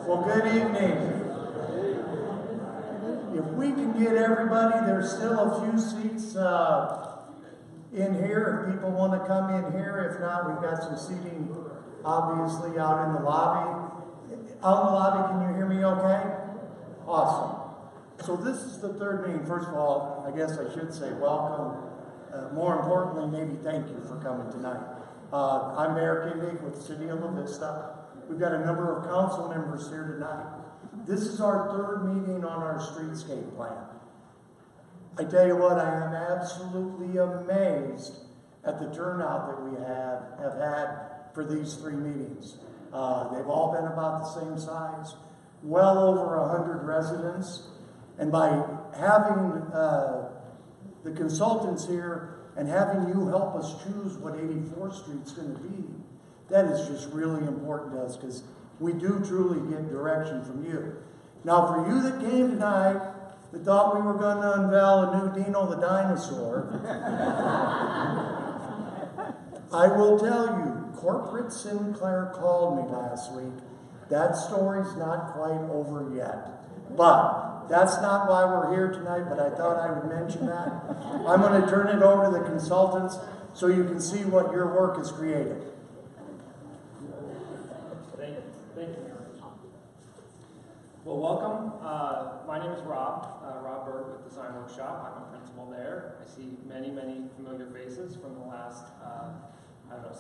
Well, good evening. If we can get everybody, there's still a few seats in here if people want to come in here. If not, we've got some seating obviously out in the lobby. Out in the lobby, can you hear me okay? Awesome. So this is the third meeting. First of all, I guess I should say welcome. More importantly, maybe thank you for coming tonight. I'm Mayor Kindig with the City of La Vista. We've got a number of council members here tonight. This is our third meeting on our streetscape plan. I tell you what, I am absolutely amazed at the turnout that we have had for these three meetings. They've all been about the same size, well over 100 residents. And by having the consultants here and having you help us choose what 84th Street's going to be, that is just really important to us because we do truly get direction from you. Now, for you that came tonight that thought we were going to unveil a new Dino the dinosaur, I will tell you, Corporate Sinclair called me last week. That story's not quite over yet. But that's not why we're here tonight, but I thought I would mention that. I'm going to turn it over to the consultants so you can see what your work has created. Thank you. Well, welcome. My name is Rob Berg with Design Workshop. I'm a principal there. I see many, many familiar faces from the last,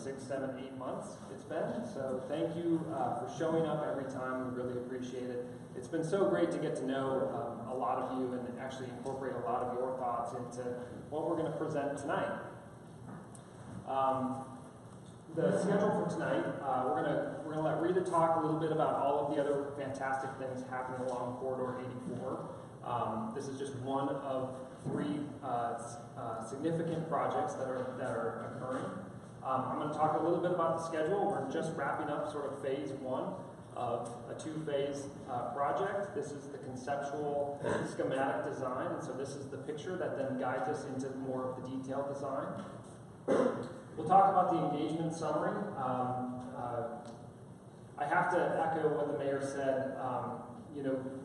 6, 7, 8 months it's been. So thank you for showing up every time. We really appreciate it. It's been so great to get to know a lot of you and actually incorporate a lot of your thoughts into what we're going to present tonight. The schedule for tonight, we're gonna let Rita talk a little bit about all of the other fantastic things happening along Corridor 84. This is just one of three significant projects that are occurring. I'm going to talk a little bit about the schedule. We're just wrapping up sort of phase one of a two-phase project. This is the conceptual schematic design, and so this is the picture that then guides us into more of the detailed design. We'll talk about the engagement summary. I have to echo what the mayor said.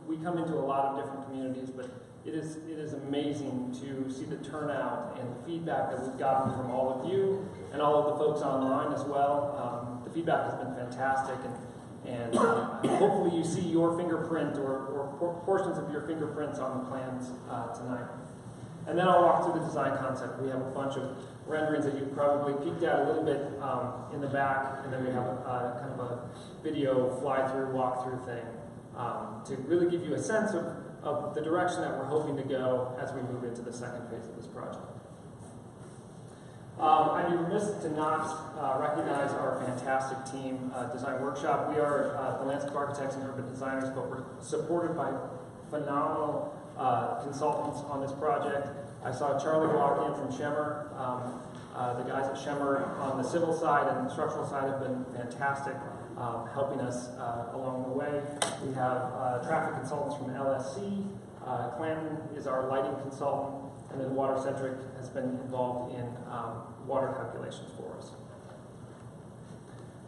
We come into a lot of different communities, but it is amazing to see the turnout and the feedback that we've gotten from all of you and all of the folks online as well. The feedback has been fantastic, and hopefully you see your fingerprint or portions of your fingerprints on the plans tonight. And then I'll walk through the design concept. We have a bunch of renderings that you probably peeked at a little bit in the back, and then we have a kind of a video fly-through, walk-through thing to really give you a sense of the direction that we're hoping to go as we move into the second phase of this project. I'd be remiss to not recognize our fantastic team, Design Workshop. We are the landscape architects and urban designers, but we're supported by phenomenal consultants on this project. I saw Charlie walk in from Schemmer. The guys at Schemmer on the civil side and the structural side have been fantastic, helping us along the way. We have traffic consultants from LSC. Clanton is our lighting consultant, and then WaterCentric has been involved in water calculations for us.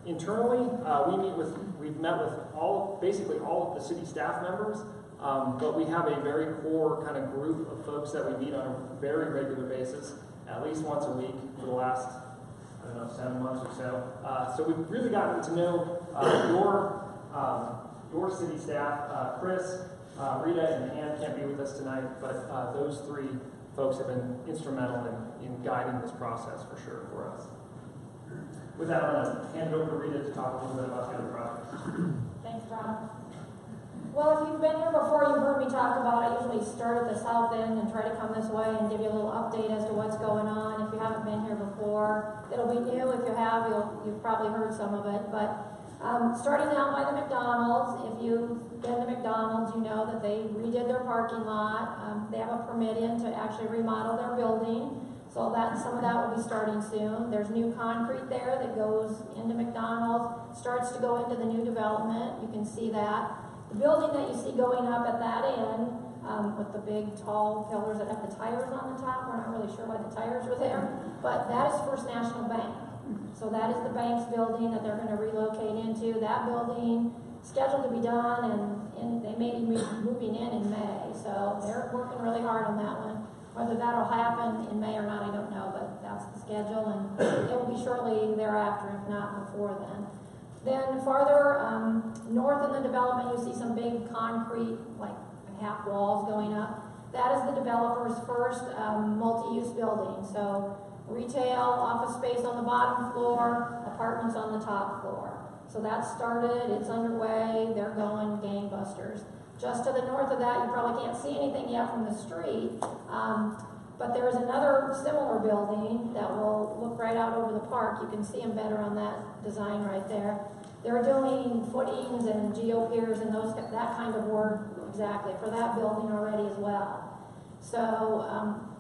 Internally, we've met with basically all of the city staff members. But we have a very core kind of group of folks that we meet on a very regular basis, at least once a week for the last, 7 months or so. So we've really gotten to know your city staff. Chris, Rita, and Ann can't be with us tonight, but those three folks have been instrumental in guiding this process for sure for us. With that, I'm going to hand it over to Rita to talk a little bit about the other projects. Thanks, Rob. Well, if you've been here before, you've heard me talk about it. I usually start at the south end and try to come this way and give you a little update as to what's going on. If you haven't been here before, it'll be new. If you have, you've probably heard some of it. But starting out by the McDonald's, if you've been to McDonald's, you know that they redid their parking lot. They have a permit in to actually remodel their building. So some of that will be starting soon. There's new concrete there that goes into McDonald's, starts to go into the new development. You can see that. The building that you see going up at that end with the big tall pillars that have the tires on the top, we're not really sure why the tires were there, but that is First National Bank. So that is the bank's building that they're going to relocate into. That building scheduled to be done, and they may be moving in May. So they're working really hard on that one. Whether that'll happen in May or not, I don't know, but that's the schedule, and it will be shortly thereafter, if not before then. Then farther north in the development, you'll see some big concrete, like half walls going up. That is the developer's first multi-use building. So retail, office space on the bottom floor, apartments on the top floor. So that's started, it's underway, they're going gangbusters. Just to the north of that, you probably can't see anything yet from the street, but there is another similar building that will look right out over the park. You can see them better on that design right there. They're doing footings and geopiers and that kind of work exactly for that building already as well. So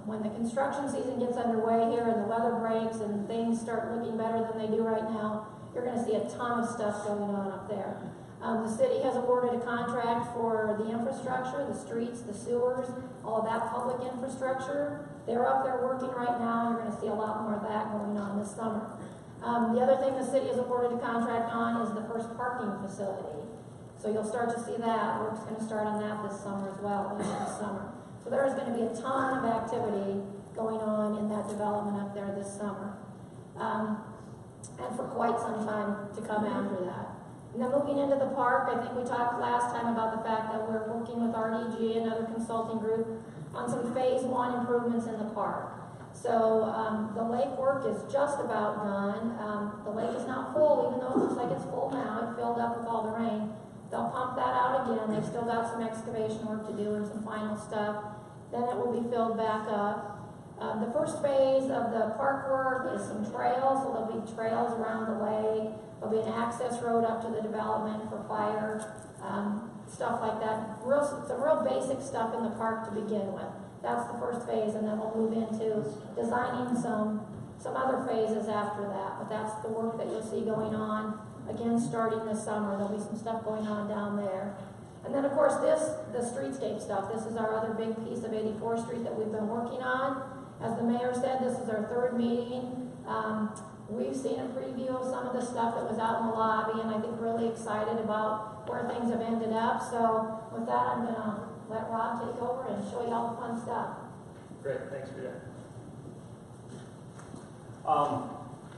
when the construction season gets underway here and the weather breaks and things start looking better than they do right now, you're going to see a ton of stuff going on up there. The city has awarded a contract for the infrastructure, the streets, the sewers, all of that public infrastructure. They're up there working right now, and you're going to see a lot more of that going on this summer. The other thing the city has awarded a contract on is the first parking facility. So you'll start to see that. Work's going to start on that this summer as well, this summer. So there is going to be a ton of activity going on in that development up there this summer. And for quite some time to come after that. And then moving into the park, I think we talked last time about the fact that we're working with RDG, another consulting group, on some phase 1 improvements in the park. So the lake work is just about done. The lake is not full, even though it looks like it's full now. It filled up with all the rain. They'll pump that out again. They've still got some excavation work to do and some final stuff. Then it will be filled back up. The first phase of the park work is some trails, so there'll be trails around the lake. There'll be an access road up to the development for fire, stuff like that. Some real basic stuff in the park to begin with. That's the first phase, and then we'll move into designing some other phases after that. But that's the work that you'll see going on, again, starting this summer. There'll be some stuff going on down there. And then, of course, the streetscape stuff. This is our other big piece of 84th Street that we've been working on. As the mayor said, this is our third meeting. We've seen a preview of some of the stuff that was out in the lobby, and I think really excited about where things have ended up. So with that, I'm going to let Rob take over and show you all the fun stuff. Great, thanks for that.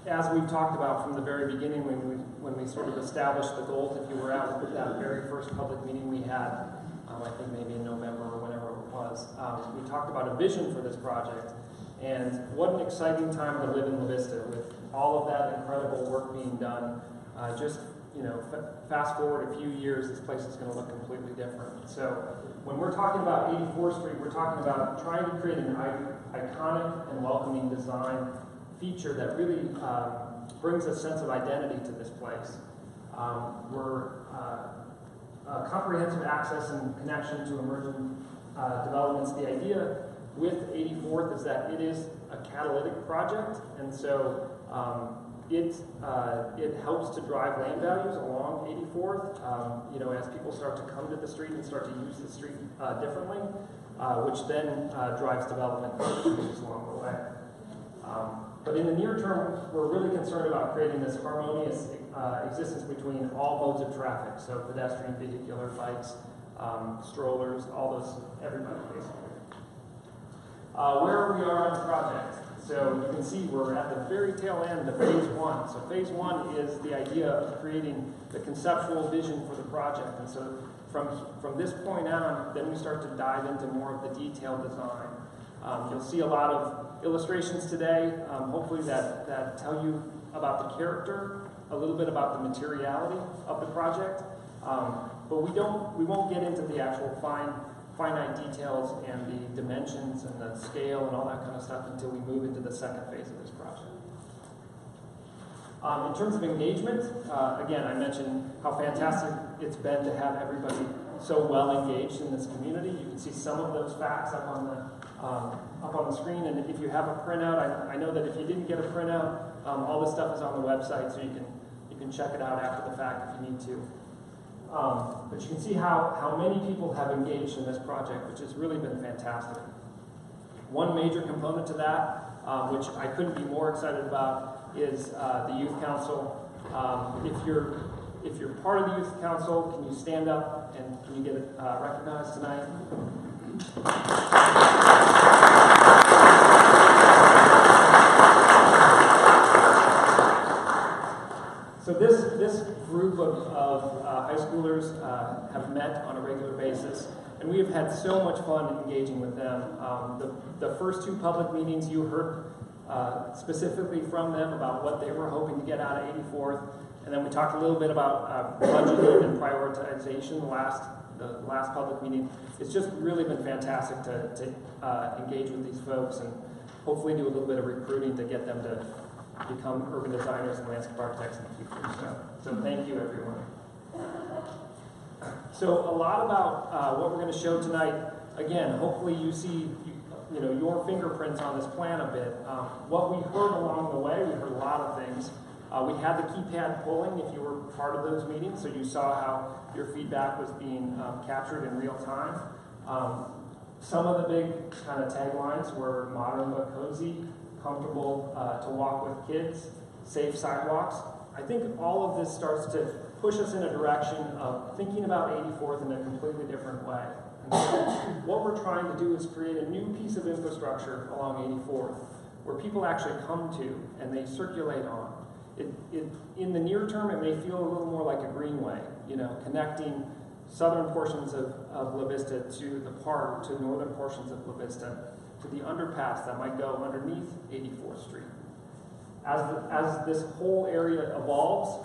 As we've talked about from the very beginning, when we sort of established the goals, if you were out at that very first public meeting we had, I think maybe in November or whenever it was, we talked about a vision for this project. And what an exciting time to live in La Vista with all of that incredible work being done. Just, fast forward a few years, this place is going to look completely different. So when we're talking about 84th Street, we're talking about trying to create an iconic and welcoming design feature that really brings a sense of identity to this place. Comprehensive access and connection to emerging developments. The idea with 84th is that it is a catalytic project, and so it helps to drive land values along 84th. As people start to come to the street and start to use the street differently, which then drives development along the way. But in the near term, we're really concerned about creating this harmonious existence between all modes of traffic, so pedestrian, vehicular, bikes, strollers, all those, everybody basically. Where we are on the project. So you can see we're at the very tail end of phase 1. So phase 1 is the idea of creating the conceptual vision for the project. And so from this point on, then we start to dive into more of the detailed design. You'll see a lot of illustrations today, hopefully that tell you about the character, a little bit about the materiality of the project. But we won't get into the actual finite details and the dimensions and the scale and all that kind of stuff until we move into the second phase of this project. In terms of engagement, again, I mentioned how fantastic it's been to have everybody so well engaged in this community. You can see some of those facts up on the screen, and if you have a printout, I know that if you didn't get a printout, all this stuff is on the website, so you can check it out after the fact if you need to. But you can see how many people have engaged in this project, which has really been fantastic. One major component to that, which I couldn't be more excited about, is the Youth Council. if you're part of the Youth Council, can you stand up and can you get recognized tonight? So this group of high schoolers have met on a regular basis, and we have had so much fun engaging with them. The first two public meetings you heard specifically from them about what they were hoping to get out of 84th, and then we talked a little bit about budgeting and prioritization the last public meeting. It's just really been fantastic to engage with these folks and hopefully do a little bit of recruiting to get them to become urban designers and landscape architects in the future. So thank you, everyone. So a lot about what we're going to show tonight. Again, hopefully you see your fingerprints on this plan a bit. What we heard along the way, we heard a lot of things. We had the keypad polling if you were part of those meetings, so you saw how your feedback was being captured in real time. Some of the big kind of taglines were modern but cozy, comfortable to walk with kids, safe sidewalks. I think all of this starts to push us in a direction of thinking about 84th in a completely different way. And so what we're trying to do is create a new piece of infrastructure along 84th where people actually come to and they circulate on. In the near term, it may feel a little more like a greenway, connecting southern portions of La Vista to the park, to northern portions of La Vista, to the underpass that might go underneath 84th Street. As this whole area evolves,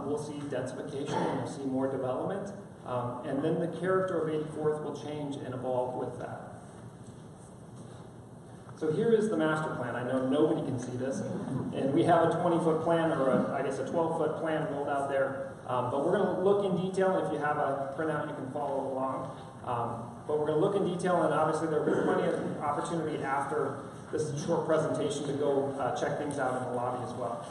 we'll see densification and we'll see more development, and then the character of 84th will change and evolve with that. So here is the master plan. I know nobody can see this, and we have a 20-foot plan, or I guess a 12-foot plan rolled out there, but we're going to look in detail, and if you have a printout, you can follow along. But we're going to look in detail, and obviously there will be plenty of opportunity after this short presentation to go check things out in the lobby as well.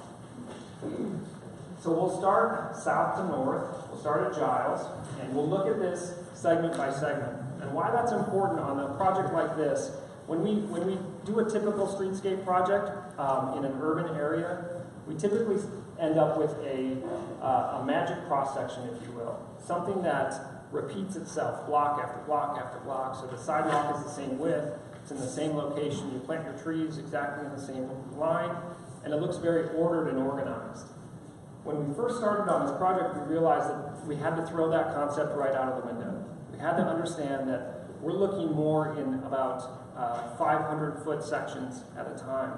So we'll start south to north. We'll start at Giles, and we'll look at this segment by segment. And why that's important on a project like this, when we do a typical streetscape project in an urban area, we typically end up with a magic cross-section, if you will. Something that repeats itself block after block after block. So the sidewalk is the same width, it's in the same location, you plant your trees exactly in the same line, and it looks very ordered and organized. When we first started on this project, we realized that we had to throw that concept right out of the window. We had to understand that we're looking more in about 500-foot sections at a time.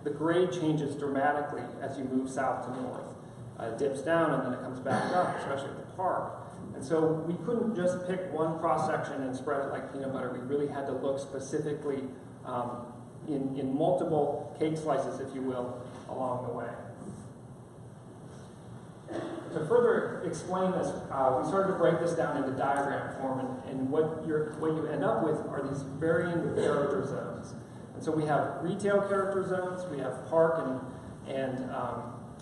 The grade changes dramatically as you move south to north. It dips down and then it comes back up, especially at the park. And so we couldn't just pick one cross-section and spread it like peanut butter. We really had to look specifically in multiple cake slices, if you will, along the way. To further explain this, we started to break this down into diagram form, and what you end up with are these varying character zones. And so we have retail character zones, we have park and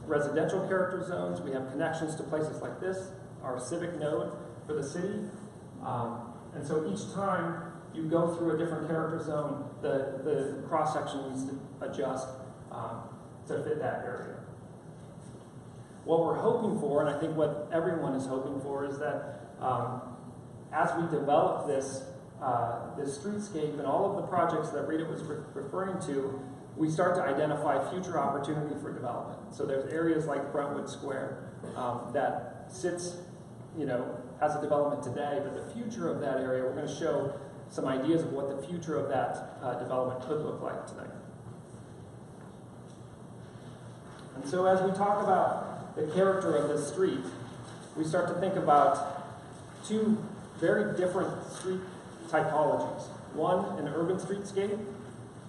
residential character zones, we have connections to places like this, our civic node for the city. And so each time you go through a different character zone, the cross-section needs to adjust to fit that area. What we're hoping for, and I think what everyone is hoping for, is that as we develop this streetscape and all of the projects that Rita was referring to, we start to identify future opportunity for development. So there's areas like Brentwood Square that sits, as a development today, but the future of that area, we're going to show some ideas of what the future of that development could look like tonight. And so as we talk about the character of this street, we start to think about two very different street typologies. One, an urban streetscape,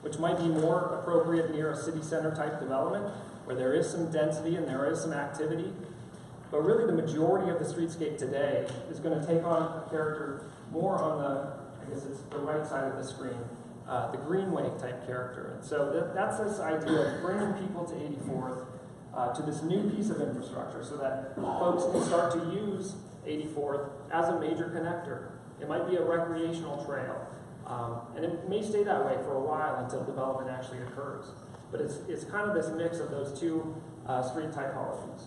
which might be more appropriate near a city center type development, where there is some density and there is some activity. But really the majority of the streetscape today is going to take on a character more on I guess it's the right side of the screen, the greenway type character. And so that's this idea of bringing people to 84th, to this new piece of infrastructure so that folks can start to use 84th as a major connector. It might be a recreational trail, and it may stay that way for a while until development actually occurs. But it's kind of this mix of those two street typologies.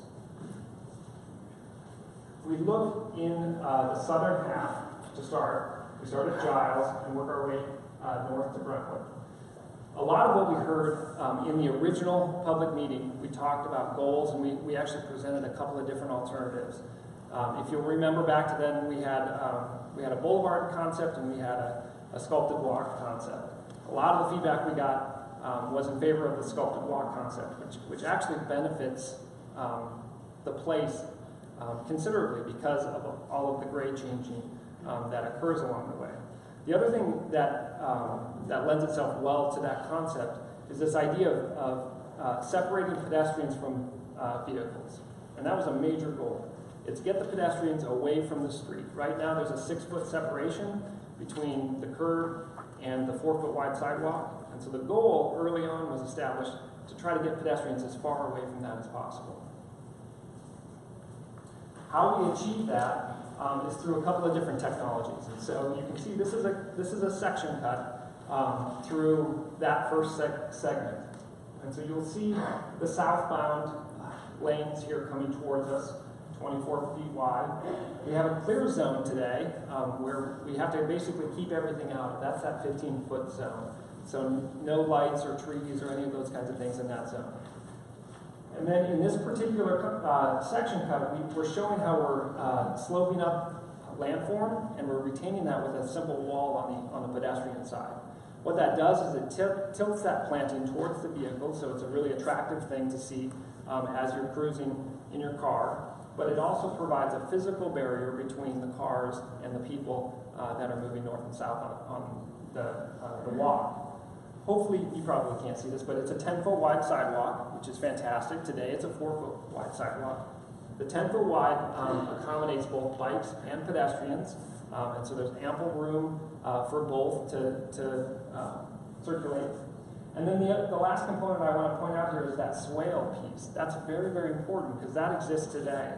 we look in the southern half to start, we start at Giles and work our way north to Brentwood. A lot of what we heard in the original public meeting, we talked about goals, and we actually presented a couple of different alternatives. If you'll remember back to then, we had a boulevard concept and we had a sculpted walk concept. A lot of the feedback we got was in favor of the sculpted walk concept, which actually benefits the place considerably because of all of the grade changing that occurs along the way. The other thing that lends itself well to that concept is this idea of separating pedestrians from vehicles. And that was a major goal. It's get the pedestrians away from the street. Right now there's a 6-foot separation between the curb and the 4-foot wide sidewalk. And so the goal early on was established to try to get pedestrians as far away from that as possible. How we achieve that is through a couple of different technologies. And so you can see this is a section cut through that first segment. And so you'll see the southbound lanes here coming towards us, 24 feet wide. We have a clear zone today where we have to basically keep everything out. That's that 15-foot zone. So no lights or trees or any of those kinds of things in that zone. And then in this particular section cut, we're showing how we're sloping up landform, and we're retaining that with a simple wall on the pedestrian side. What that does is it tilts that planting towards the vehicle, so it's a really attractive thing to see as you're cruising in your car. But it also provides a physical barrier between the cars and the people that are moving north and south on the walk. Hopefully, you probably can't see this, but it's a 10-foot wide sidewalk, which is fantastic. Today, it's a 4-foot wide sidewalk. The 10-foot wide accommodates both bikes and pedestrians, and so there's ample room for both to circulate. And then the last component I want to point out here is that swale piece. That's very, very important because that exists today.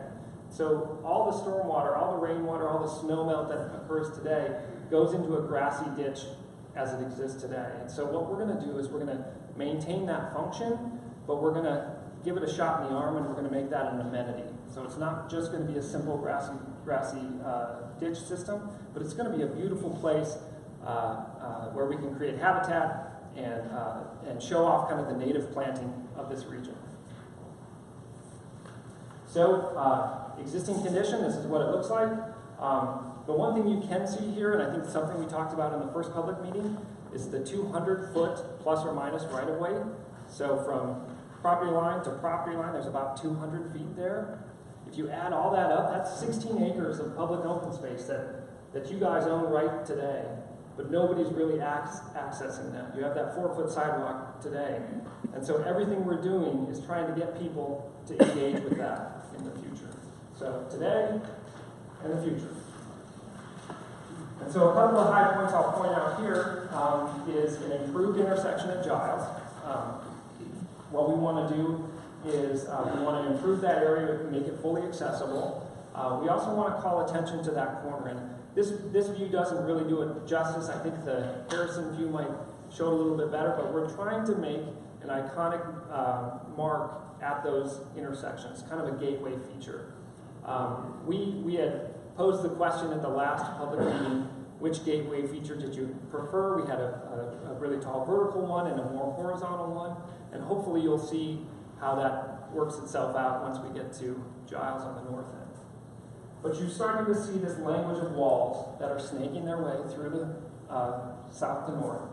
So all the stormwater, all the rainwater, all the snow melt that occurs today goes into a grassy ditch as it exists today. And so what we're going to do is we're going to maintain that function, but we're going to give it a shot in the arm and we're going to make that an amenity. So it's not just going to be a simple grassy ditch system, but it's going to be a beautiful place where we can create habitat and show off kind of the native planting of this region. So existing condition, this is what it looks like. The one thing you can see here, and I think something we talked about in the first public meeting, is the 200-foot plus or minus right-of-way. So from property line to property line, there's about 200 feet there. If you add all that up, that's 16 acres of public open space that you guys own right today, but nobody's really accessing that. You have that 4-foot sidewalk today. And so everything we're doing is trying to get people to engage with that in the future. So today and the future. And so a couple of high points I'll point out here is an improved intersection at Giles. What we want to do is we want to improve that area, make it fully accessible. We also want to call attention to that corner. And this view doesn't really do it justice. I think the Harrison view might show it a little bit better, but we're trying to make an iconic mark at those intersections, kind of a gateway feature. We had posed the question at the last public meeting, which gateway feature did you prefer? We had a really tall vertical one and a more horizontal one, and hopefully you'll see how that works itself out once we get to Giles on the north end. But you're starting to see this language of walls that are snaking their way through the south to north.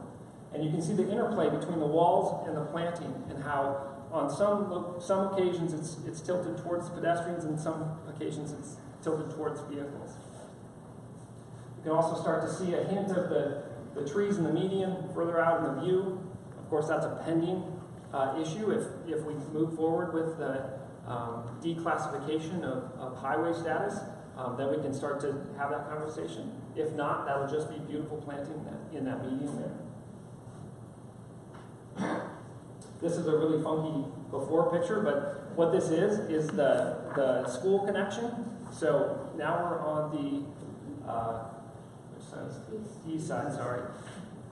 And you can see the interplay between the walls and the planting, and how on some occasions it's tilted towards pedestrians, and some occasions it's tilted towards vehicles. You can also start to see a hint of the trees in the median further out in the view. Of course, that's a pending issue. If we move forward with the declassification of highway status, then we can start to have that conversation. If not, that will just be beautiful planting in that median there. This is a really funky before picture, but what this is the school connection. So now we're on the east side, sorry.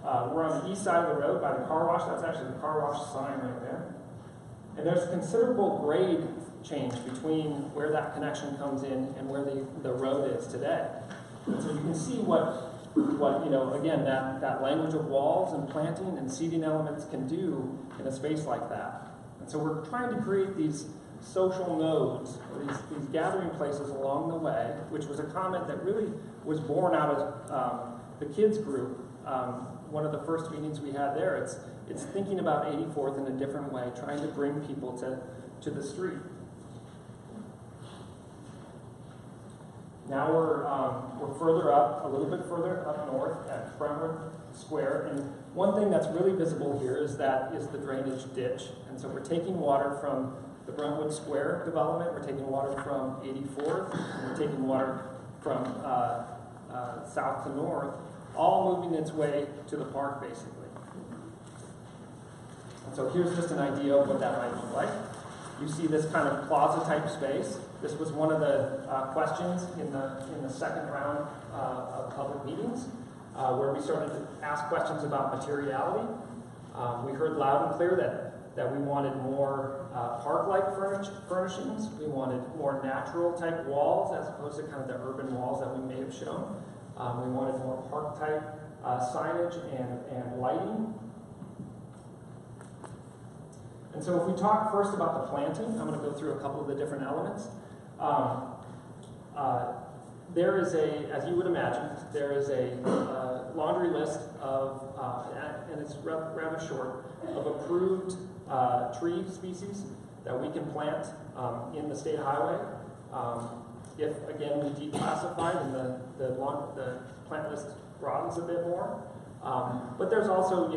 We're on the east side of the road by the car wash. That's actually the car wash sign right there. And there's considerable grade change between where that connection comes in and where the road is today. And so you can see what again, that language of walls and planting and seating elements can do in a space like that. And so we're trying to create these social nodes, or these gathering places along the way, which was a comment that really was born out of the kids group. One of the first meetings we had there, it's thinking about 84th in a different way, trying to bring people to the street. Now we're further up, a little bit further up north at Brentwood Square, and one thing that's really visible here is the drainage ditch. And so we're taking water from the Brentwood Square development, we're taking water from 84th, and we're taking water from south to north, all moving its way to the park, basically. And so here's just an idea of what that might look like. You see this kind of plaza-type space. This was one of the questions in the second round of public meetings, where we started to ask questions about materiality. We heard loud and clear that we wanted more park-like furnishings. We wanted more natural-type walls as opposed to kind of the urban walls that we may have shown. We wanted more park-type signage and lighting. And so if we talk first about the planting, I'm going to go through a couple of the different elements. There is as you would imagine, there is a laundry list of, and it's rather short, of approved tree species that we can plant in the state highway. If, again, we declassified and the plant list broadens a bit more. But there's also,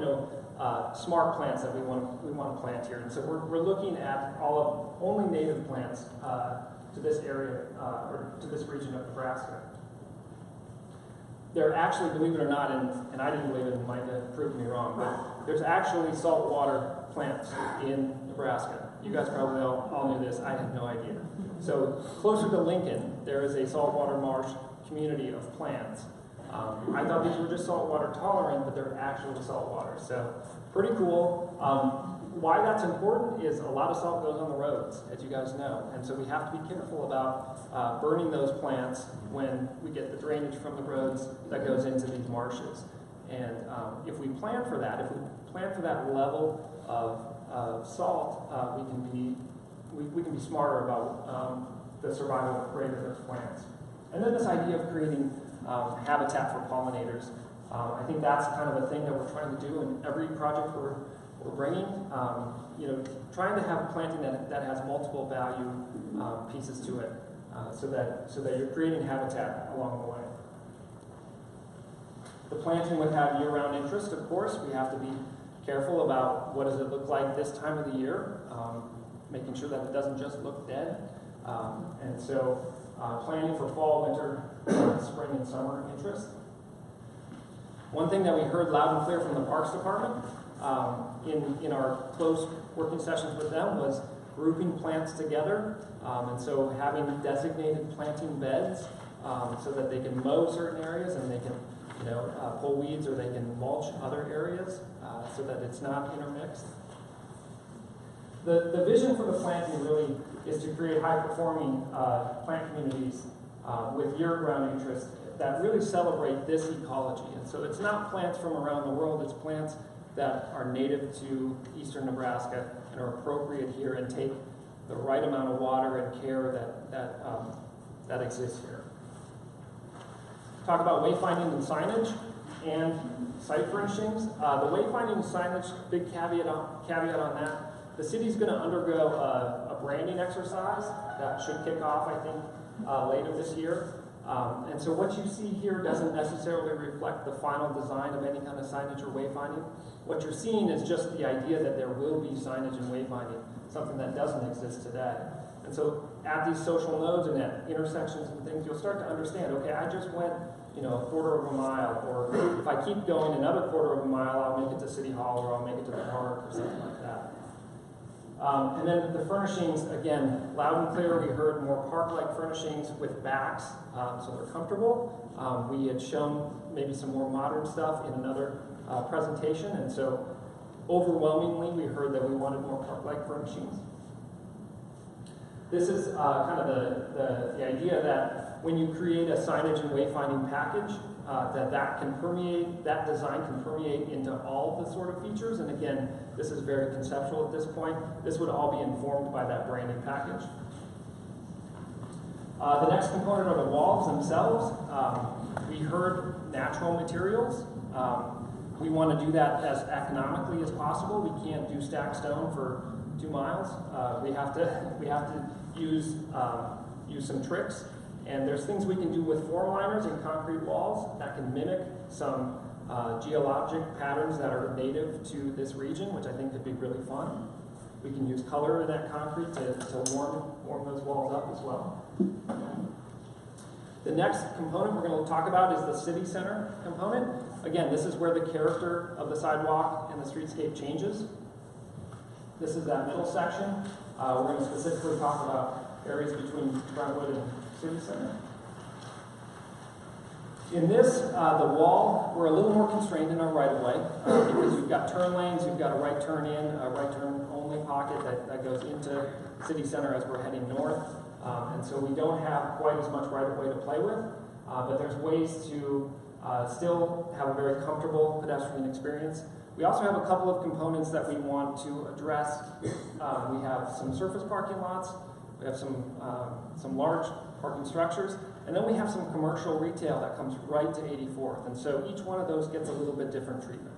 smart plants that we want to plant here. And so we're looking at only native plants to this area, or to this region of Nebraska. There actually, believe it or not, and I didn't believe it, and might have proved me wrong, but there's actually saltwater plants in Nebraska. You guys probably all knew this. I had no idea. So closer to Lincoln, there is a saltwater marsh community of plants. I thought these were just saltwater tolerant, but they're actually saltwater. So pretty cool. Why that's important is a lot of salt goes on the roads, as you guys know. And so we have to be careful about burning those plants when we get the drainage from the roads that goes into these marshes. And if we plan for that, level of salt, we can be smarter about the survival rate of those plants. And then this idea of creating habitat for pollinators. I think that's kind of a thing that we're trying to do in every project we're bringing. Trying to have planting that has multiple value pieces to it, so that you're creating habitat along the way. The planting would have year-round interest, of course. We have to be careful about what does it look like this time of the year, making sure that it doesn't just look dead. And so planning for fall, winter, spring, and summer interest. One thing that we heard loud and clear from the Parks Department in our close working sessions with them was grouping plants together, and so having designated planting beds so that they can mow certain areas and they can pull weeds, or they can mulch other areas so that it's not intermixed. The vision for the planting really is to create high-performing plant communities with year-round interest that really celebrate this ecology. And so it's not plants from around the world, it's plants that are native to eastern Nebraska and are appropriate here and take the right amount of water and care that exists here. Talk about wayfinding and signage and site furnishings. The wayfinding and signage, big caveat on that. The city's going to undergo a branding exercise that should kick off, I think, later this year. And so what you see here doesn't necessarily reflect the final design of any kind of signage or wayfinding. What you're seeing is just the idea that there will be signage and wayfinding, something that doesn't exist today. And so at these social nodes and at intersections and things, you'll start to understand, okay, I just went a quarter of a mile, or if I keep going another quarter of a mile, I'll make it to City Hall, or I'll make it to the park, or something like that. And then the furnishings, again, loud and clear, we heard more park-like furnishings with backs, so they're comfortable. We had shown maybe some more modern stuff in another presentation, and so overwhelmingly we heard that we wanted more park-like furnishings. This is kind of the idea that when you create a signage and wayfinding package, that design can permeate into all the sort of features. And again, this is very conceptual at this point. This would all be informed by that branding package. The next component are the walls themselves. We heard natural materials. We want to do that as economically as possible. We can't do stacked stone for 2 miles. We have to use some tricks. And there's things we can do with form liners and concrete walls that can mimic some geologic patterns that are native to this region, which I think could be really fun. We can use color in that concrete to warm those walls up as well. The next component we're going to talk about is the city center component. Again, this is where the character of the sidewalk and the streetscape changes. This is that middle section. We're going to specifically talk about areas between Brentwood and City Center. In this, the wall, we're a little more constrained in our right-of-way because you've got turn lanes, you've got a right turn in, a right turn only pocket that goes into City Center as we're heading north. And so we don't have quite as much right-of-way to play with, but there's ways to still have a very comfortable pedestrian experience. We also have a couple of components that we want to address. We have some surface parking lots, we have some large parking structures, and then we have some commercial retail that comes right to 84th, and so each one of those gets a little bit different treatment.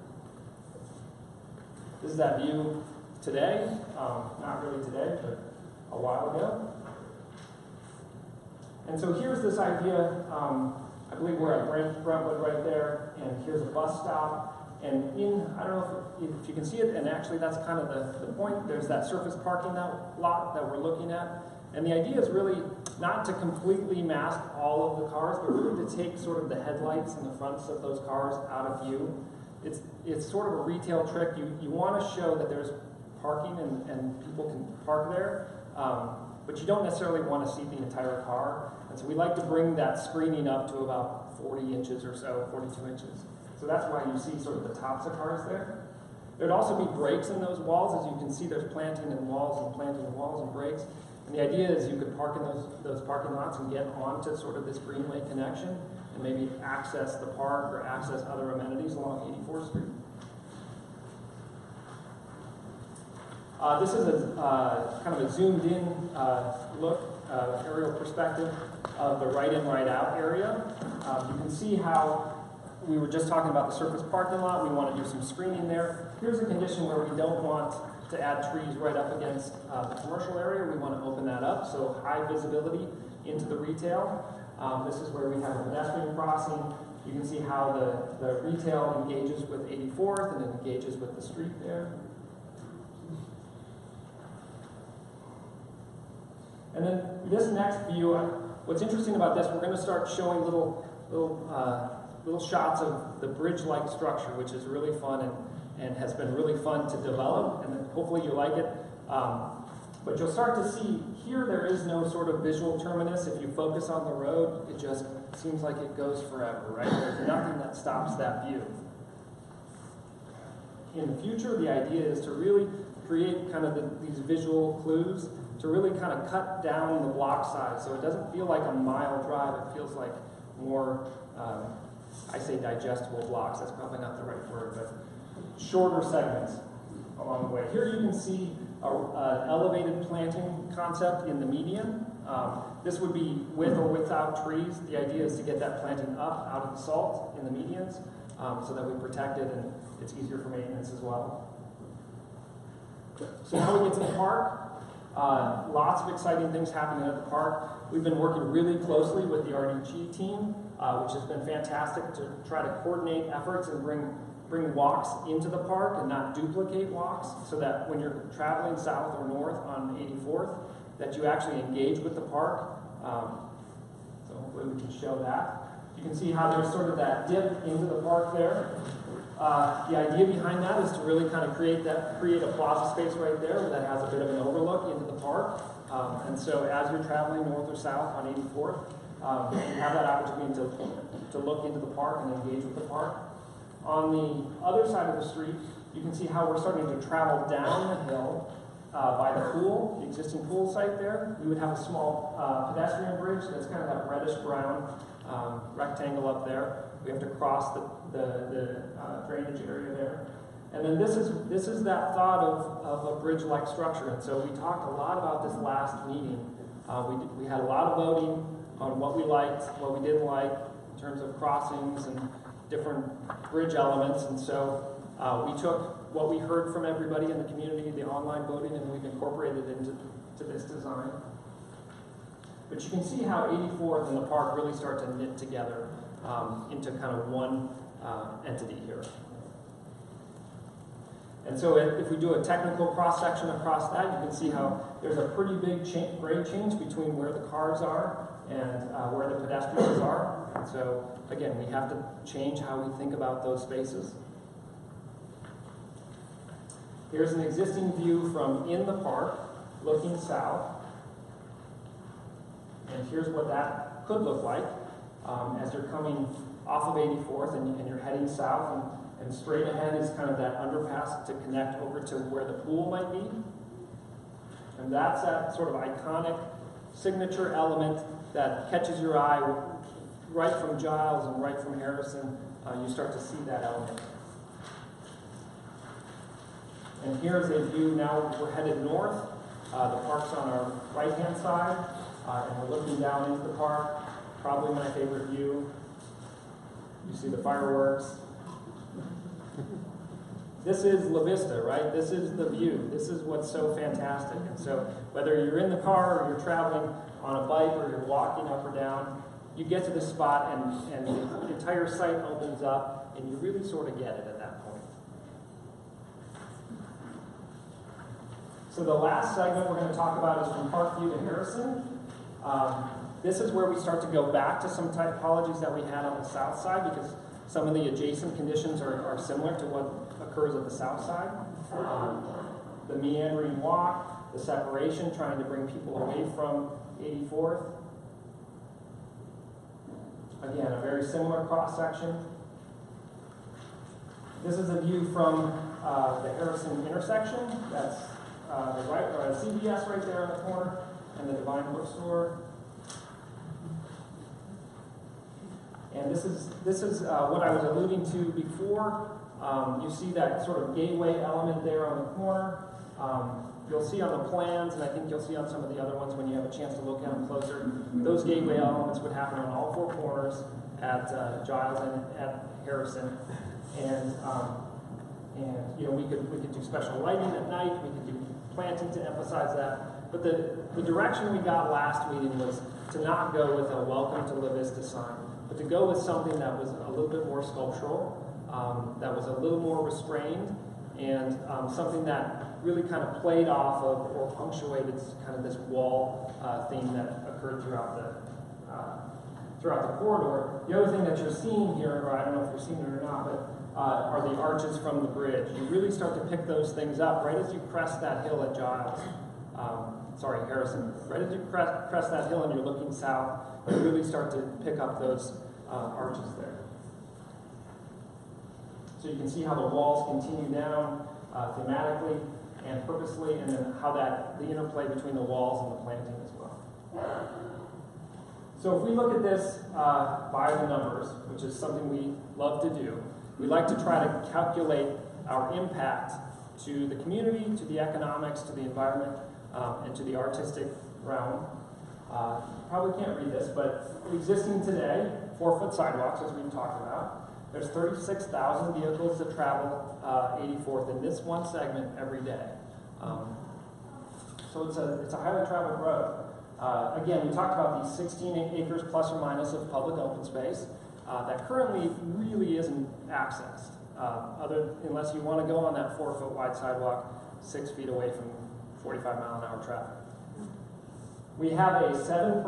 This is that view today, not really today, but a while ago. And so here's this idea, I believe we're at Brentwood right there, and here's a bus stop. And I don't know if you can see it, and actually that's kind of the point. There's that surface parking lot that we're looking at. And the idea is really not to completely mask all of the cars, but really to take sort of the headlights and the fronts of those cars out of view. It's sort of a retail trick. You want to show that there's parking and people can park there, but you don't necessarily want to see the entire car. And so we like to bring that screening up to about 40 inches or so, 42 inches. So that's why you see sort of the tops of cars there. There'd also be breaks in those walls. As you can see, there's planting in walls and breaks. And the idea is you could park in those parking lots and get onto sort of this greenway connection and maybe access the park or access other amenities along 84th Street. This is a kind of a zoomed in look, aerial perspective of the right in, right out area. You can see how we were just talking about the surface parking lot. We want to do some screening there. Here's a condition where we don't want to add trees right up against the commercial area. We want to open that up, so high visibility into the retail. This is where we have a pedestrian crossing. You can see how the retail engages with 84th and it engages with the street there. And then this next view, what's interesting about this, we're going to start showing little shots of the bridge-like structure, which is really fun and has been really fun to develop, and hopefully you like it. But you'll start to see here there is no sort of visual terminus. If you focus on the road, it just seems like it goes forever, right? There's nothing that stops that view. In the future, the idea is to really create kind of these visual clues to really kind of cut down the block size so it doesn't feel like a mile drive. It feels like more, I say digestible blocks. That's probably not the right word, but shorter segments along the way. Here you can see an elevated planting concept in the median. This would be with or without trees. The idea is to get that planting up out of the salt in the medians so that we protect it and it's easier for maintenance as well. So now we get to the park. Lots of exciting things happening at the park. We've been working really closely with the RDG team, which has been fantastic to try to coordinate efforts and bring walks into the park and not duplicate walks, so that when you're traveling south or north on 84th, that you actually engage with the park. So hopefully we can show that. You can see how there's sort of that dip into the park there. The idea behind that is to really kind of create a plaza space right there that has a bit of an overlook into the park. And so as you're traveling north or south on 84th, you have that opportunity to look into the park and engage with the park. On the other side of the street, you can see how we're starting to travel down the hill by the pool, the existing pool site there. We would have a small pedestrian bridge that's kind of that reddish-brown rectangle up there. We have to cross the drainage area there. And then this is that thought of a bridge-like structure. And so we talked a lot about this last meeting. We had a lot of voting on what we liked, what we didn't like in terms of crossings and different bridge elements. And so we took what we heard from everybody in the community, the online voting, and we've incorporated it into this design. But you can see how 84th and the park really start to knit together into kind of one entity here. And so if we do a technical cross-section across that, you can see how there's a pretty big grade change between where the cars are and where the pedestrians are. And so, again, we have to change how we think about those spaces. Here's an existing view from in the park, looking south. And here's what that could look like as you're coming off of 84th and you're heading south. And straight ahead is kind of that underpass to connect over to where the pool might be. And that's that sort of iconic signature element that catches your eye right from Giles and right from Harrison. You start to see that element. And here's a view now. We're headed north. The park's on our right-hand side, and we're looking down into the park. Probably my favorite view. You see the fireworks. This is La Vista, right? This is the view. This is what's so fantastic. And so whether you're in the car or you're traveling on a bike or you're walking up or down, you get to the spot and the entire site opens up and you really sort of get it at that point. So the last segment we're going to talk about is from Parkview to Harrison. This is where we start to go back to some typologies that we had on the south side because some of the adjacent conditions are similar to what occurs at the south side. The meandering walk, the separation, trying to bring people away from 84th. Again, a very similar cross-section. This is a view from the Harrison intersection. That's the CVS right there on the corner, and the Divine Bookstore. And this is what I was alluding to before. You see that sort of gateway element there on the corner. You'll see on the plans, and I think you'll see on some of the other ones when you have a chance to look at them closer, those gateway elements would happen on all four corners at Giles and at Harrison. And you know, we could do special lighting at night, we could do planting to emphasize that. But the direction we got last meeting was to not go with a welcome to La Vista sign, but to go with something that was a little bit more sculptural, that was a little more restrained, and something that really kind of played off of or punctuated kind of this wall theme that occurred throughout the corridor. The other thing that you're seeing here, or I don't know if you're seeing it or not, but are the arches from the bridge. You really start to pick those things up right as you crest that hill at Giles. Harrison. Right as you crest that hill and you're looking south, you really start to pick up those arches there. So you can see how the walls continue down thematically and purposely, and then how the interplay between the walls and the planting as well. So if we look at this by the numbers, which is something we love to do, we like to try to calculate our impact to the community, to the economics, to the environment, and to the artistic realm. Probably can't read this, but existing today, 4-foot sidewalks, as we've talked about. There's 36,000 vehicles that travel 84th in this one segment every day. So it's a highly traveled road. Again, we talked about these 16 acres plus or minus of public open space that currently really isn't accessed, unless you want to go on that 4-foot wide sidewalk 6 feet away from 45-mile-an-hour traffic. We have a 7%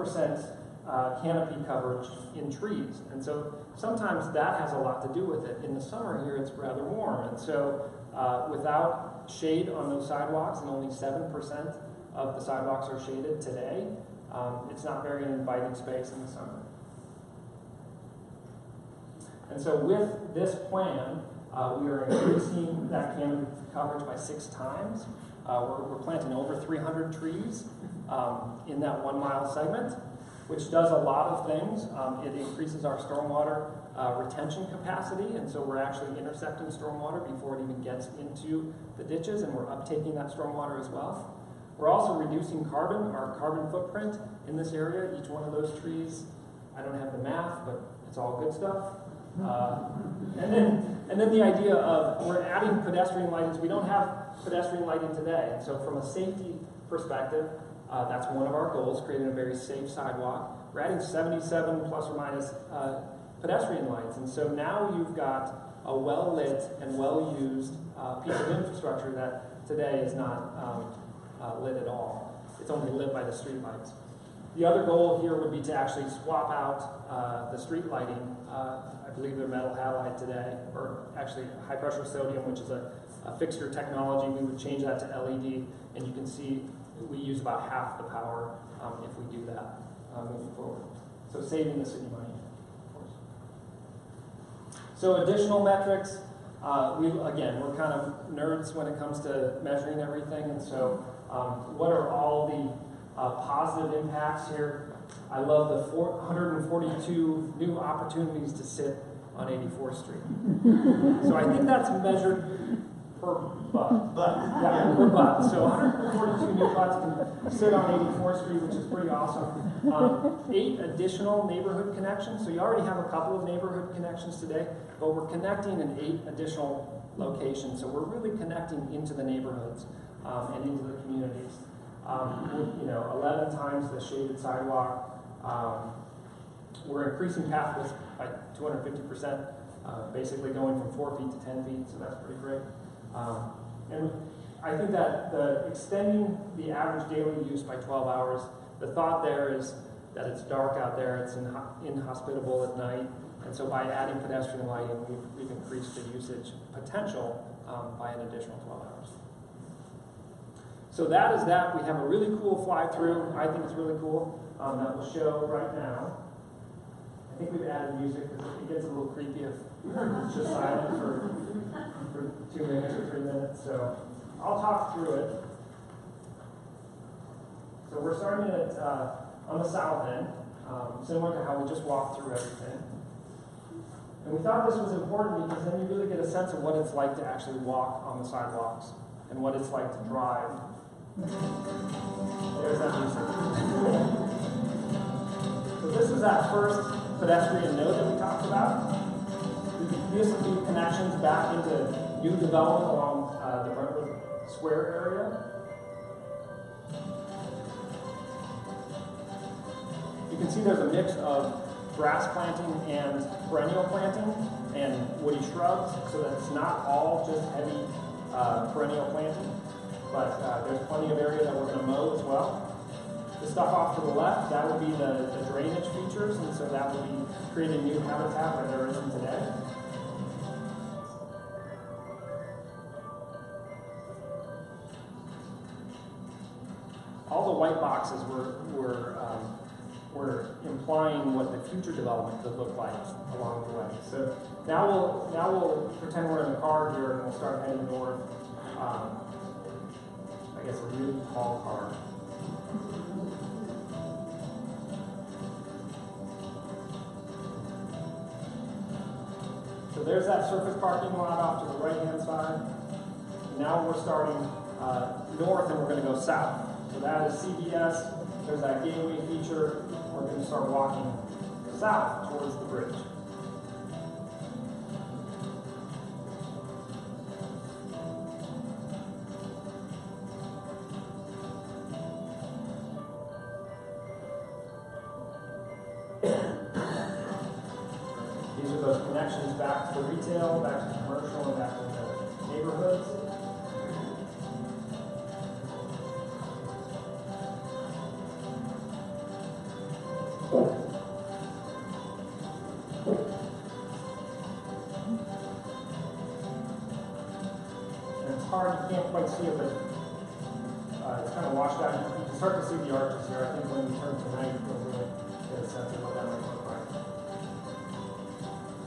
canopy coverage in trees, and so sometimes that has a lot to do with it. In the summer here, it's rather warm, and so without shade on those sidewalks, and only 7% of the sidewalks are shaded today, it's not very inviting space in the summer. And so with this plan, we are increasing that canopy coverage by 6 times. We're planting over 300 trees in that 1 mile segment, which does a lot of things. It increases our stormwater retention capacity, and so we're actually intercepting stormwater before it even gets into the ditches, and we're uptaking that stormwater as well. We're also reducing our carbon footprint in this area. Each one of those trees, I don't have the math, but it's all good stuff. And then the idea of we're adding pedestrian lighting. We don't have pedestrian lighting today, and so from a safety perspective, that's one of our goals, creating a very safe sidewalk. We're adding 77 plus or minus pedestrian lights, and so now you've got a well-lit and well-used piece of infrastructure that today is not lit at all. It's only lit by the street lights. The other goal here would be to actually swap out the street lighting. I believe they're metal halide today, or actually high pressure sodium, which is a fixture technology. We would change that to LED, and you can see we use about half the power if we do that moving forward. So saving the city money, of course. So additional metrics. We're kind of nerds when it comes to measuring everything, and so what are all the positive impacts here? I love the 142 new opportunities to sit on 84th Street. So I think that's measured per butt. Yeah, per butt. So 142 new butts can sit on 84th Street, which is pretty awesome. 8 additional neighborhood connections. So you already have a couple of neighborhood connections today, but we're connecting in 8 additional locations. So we're really connecting into the neighborhoods and into the communities. 11 times the shaded sidewalk. We're increasing path width by 250%, basically going from 4 feet to 10 feet, so that's pretty great. And I think that extending the average daily use by 12 hours, the thought there is that it's dark out there, it's inhospitable at night, and so by adding pedestrian lighting, we've increased the usage potential by an additional 12 hours. So that is that. We have a really cool fly-through. I think it's really cool. That will show right now. I think we've added music because it gets a little creepy if it's just silent for 2 minutes or 3 minutes. So I'll talk through it. So we're starting at on the south end, similar to how we just walked through everything. And we thought this was important because then you really get a sense of what it's like to actually walk on the sidewalks and what it's like to drive. There's that music. So this is that first pedestrian node that we talked about. These are new connections back into new development along the Brentwood Square area. You can see there's a mix of grass planting and perennial planting and woody shrubs, so that it's not all just heavy perennial planting. But there's plenty of area that we're going to mow as well. The stuff off to the left, that would be the drainage features, and so that would be creating new habitat where there isn't today. All the white boxes were implying what the future development could look like along the way. So now we'll pretend we're in the car here and we'll start heading north. I guess a really tall car. So there's that surface parking lot off to the right-hand side. And now we're starting north and we're going to go south. So that is CBS. There's that gateway feature. We're going to start walking south towards the bridge. These are those connections back to the retail, back to the commercial, and back to the neighborhoods. And it's hard, you can't quite see it, but it's kind of washed out. You can start to see the arches here. I think when you turn tonight, you'll really get a sense of what that might look like.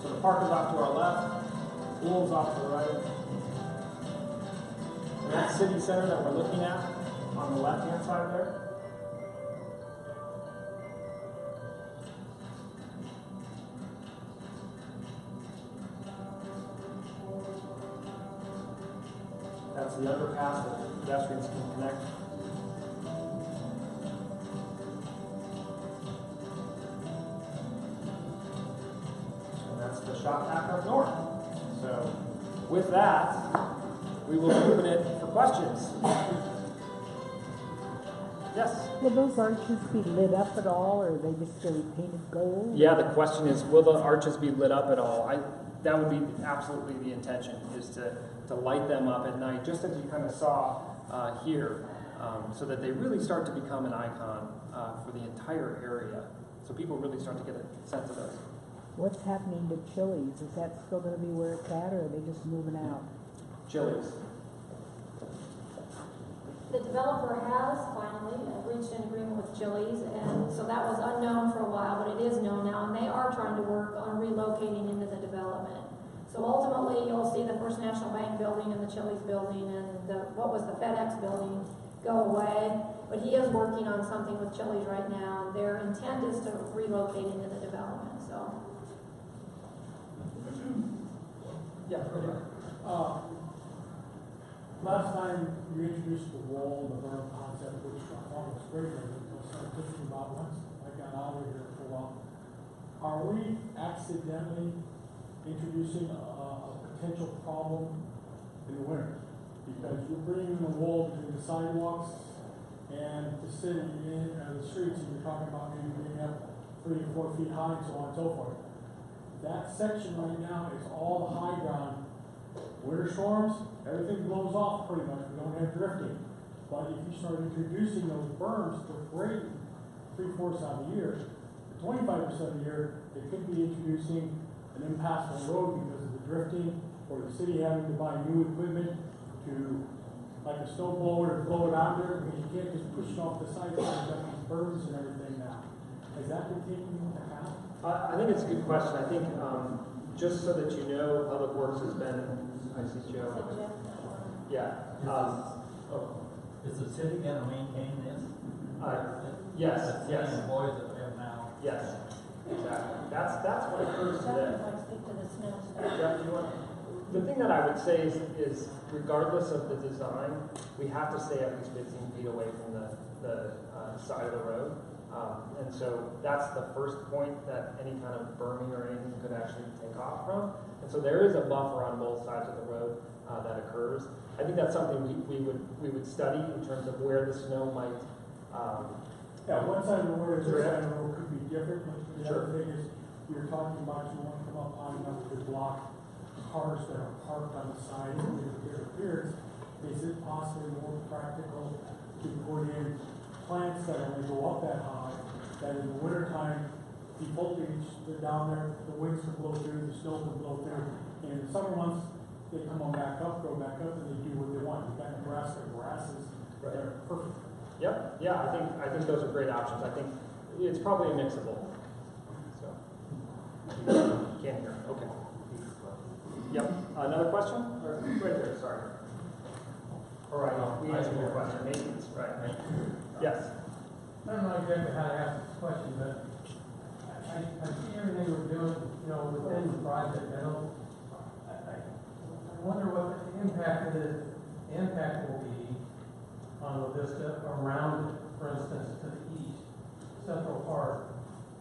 So the park is off to our left, pool's off to the right. And that city center that we're looking at on the left-hand side there, that's the underpass that pedestrians can connect. And that's the shop back up north. So with that, we will open it for questions. Yes? Will those arches be lit up at all, or are they just going to be painted gold? Yeah, the question is, will the arches be lit up at all? That would be absolutely the intention, is to light them up at night, just as you kind of saw here, so that they really start to become an icon for the entire area. So people really start to get a sense of those. What's happening to Chili's? Is that still going to be where it's at, or are they just moving out? Chili's. The developer has finally reached an agreement with Chili's, and so that was unknown for a while, but it is known now, and they are trying to work on relocating into the development. So ultimately, you'll see the First National Bank building and the Chili's building and the FedEx building go away, but he is working on something with Chili's right now, and their intent is to relocate into the development, so. Yeah, go ahead. Last time you introduced the wall and the berm concept, which I thought was great, and I started thinking about once I got out of here for a while. Are we accidentally introducing a potential problem in the winter? Because you're bringing the wall between the sidewalks and the city and the streets, and you're talking about maybe being up 3 to 4 feet high and so on and so forth. That section right now is all the high ground. Winter storms, everything blows off pretty much. We don't have drifting. But if you start introducing those berms for great 3/4 of the year, 25% of the year, they could be introducing an impassable road because of the drifting, or the city having to buy new equipment to, like a snow blower, to blow it out there, because you can't just push it off the side. You've got these berms and everything now. Has that been taken into account? I think it's a good question. I think just so that you know, Public Works has been, I see Joe. Yeah. Is the city going to maintain this? Yes. The Yes. same employees that we have now? Yes. Exactly. That's what occurs today. Yeah, you want, the thing that I would say is regardless of the design, we have to stay at least 15 feet away from the side of the road. And so that's the first point that any kind of berming or anything could actually take off from. And so there is a buffer on both sides of the road that occurs. I think that's something we would study in terms of where the snow might. Yeah, one side of the road is side of the road could be different, but the Sure. other thing is, you're talking about you want to come up high enough to block cars that are parked on the side of their appearance. Is it possibly more practical to put in plants that only go up that high, that in the wintertime, people they're down there, the winds can blow through, the snow can blow through, and in the summer months, they come on back up, go back up, and they do what they want. You've got Nebraska grasses, Right. they're perfect. Yep. Yeah. I think those are great options. I think it's probably a mixable. So can't hear. Okay. Yep. Another question? Or right there. Sorry. All right. We answered your question. Maintenance. Right. Yes. I don't know exactly how to ask this question, but I see everything we're doing, within the project. I wonder what the impact will be on the vista around it. For instance, to the east, Central Park,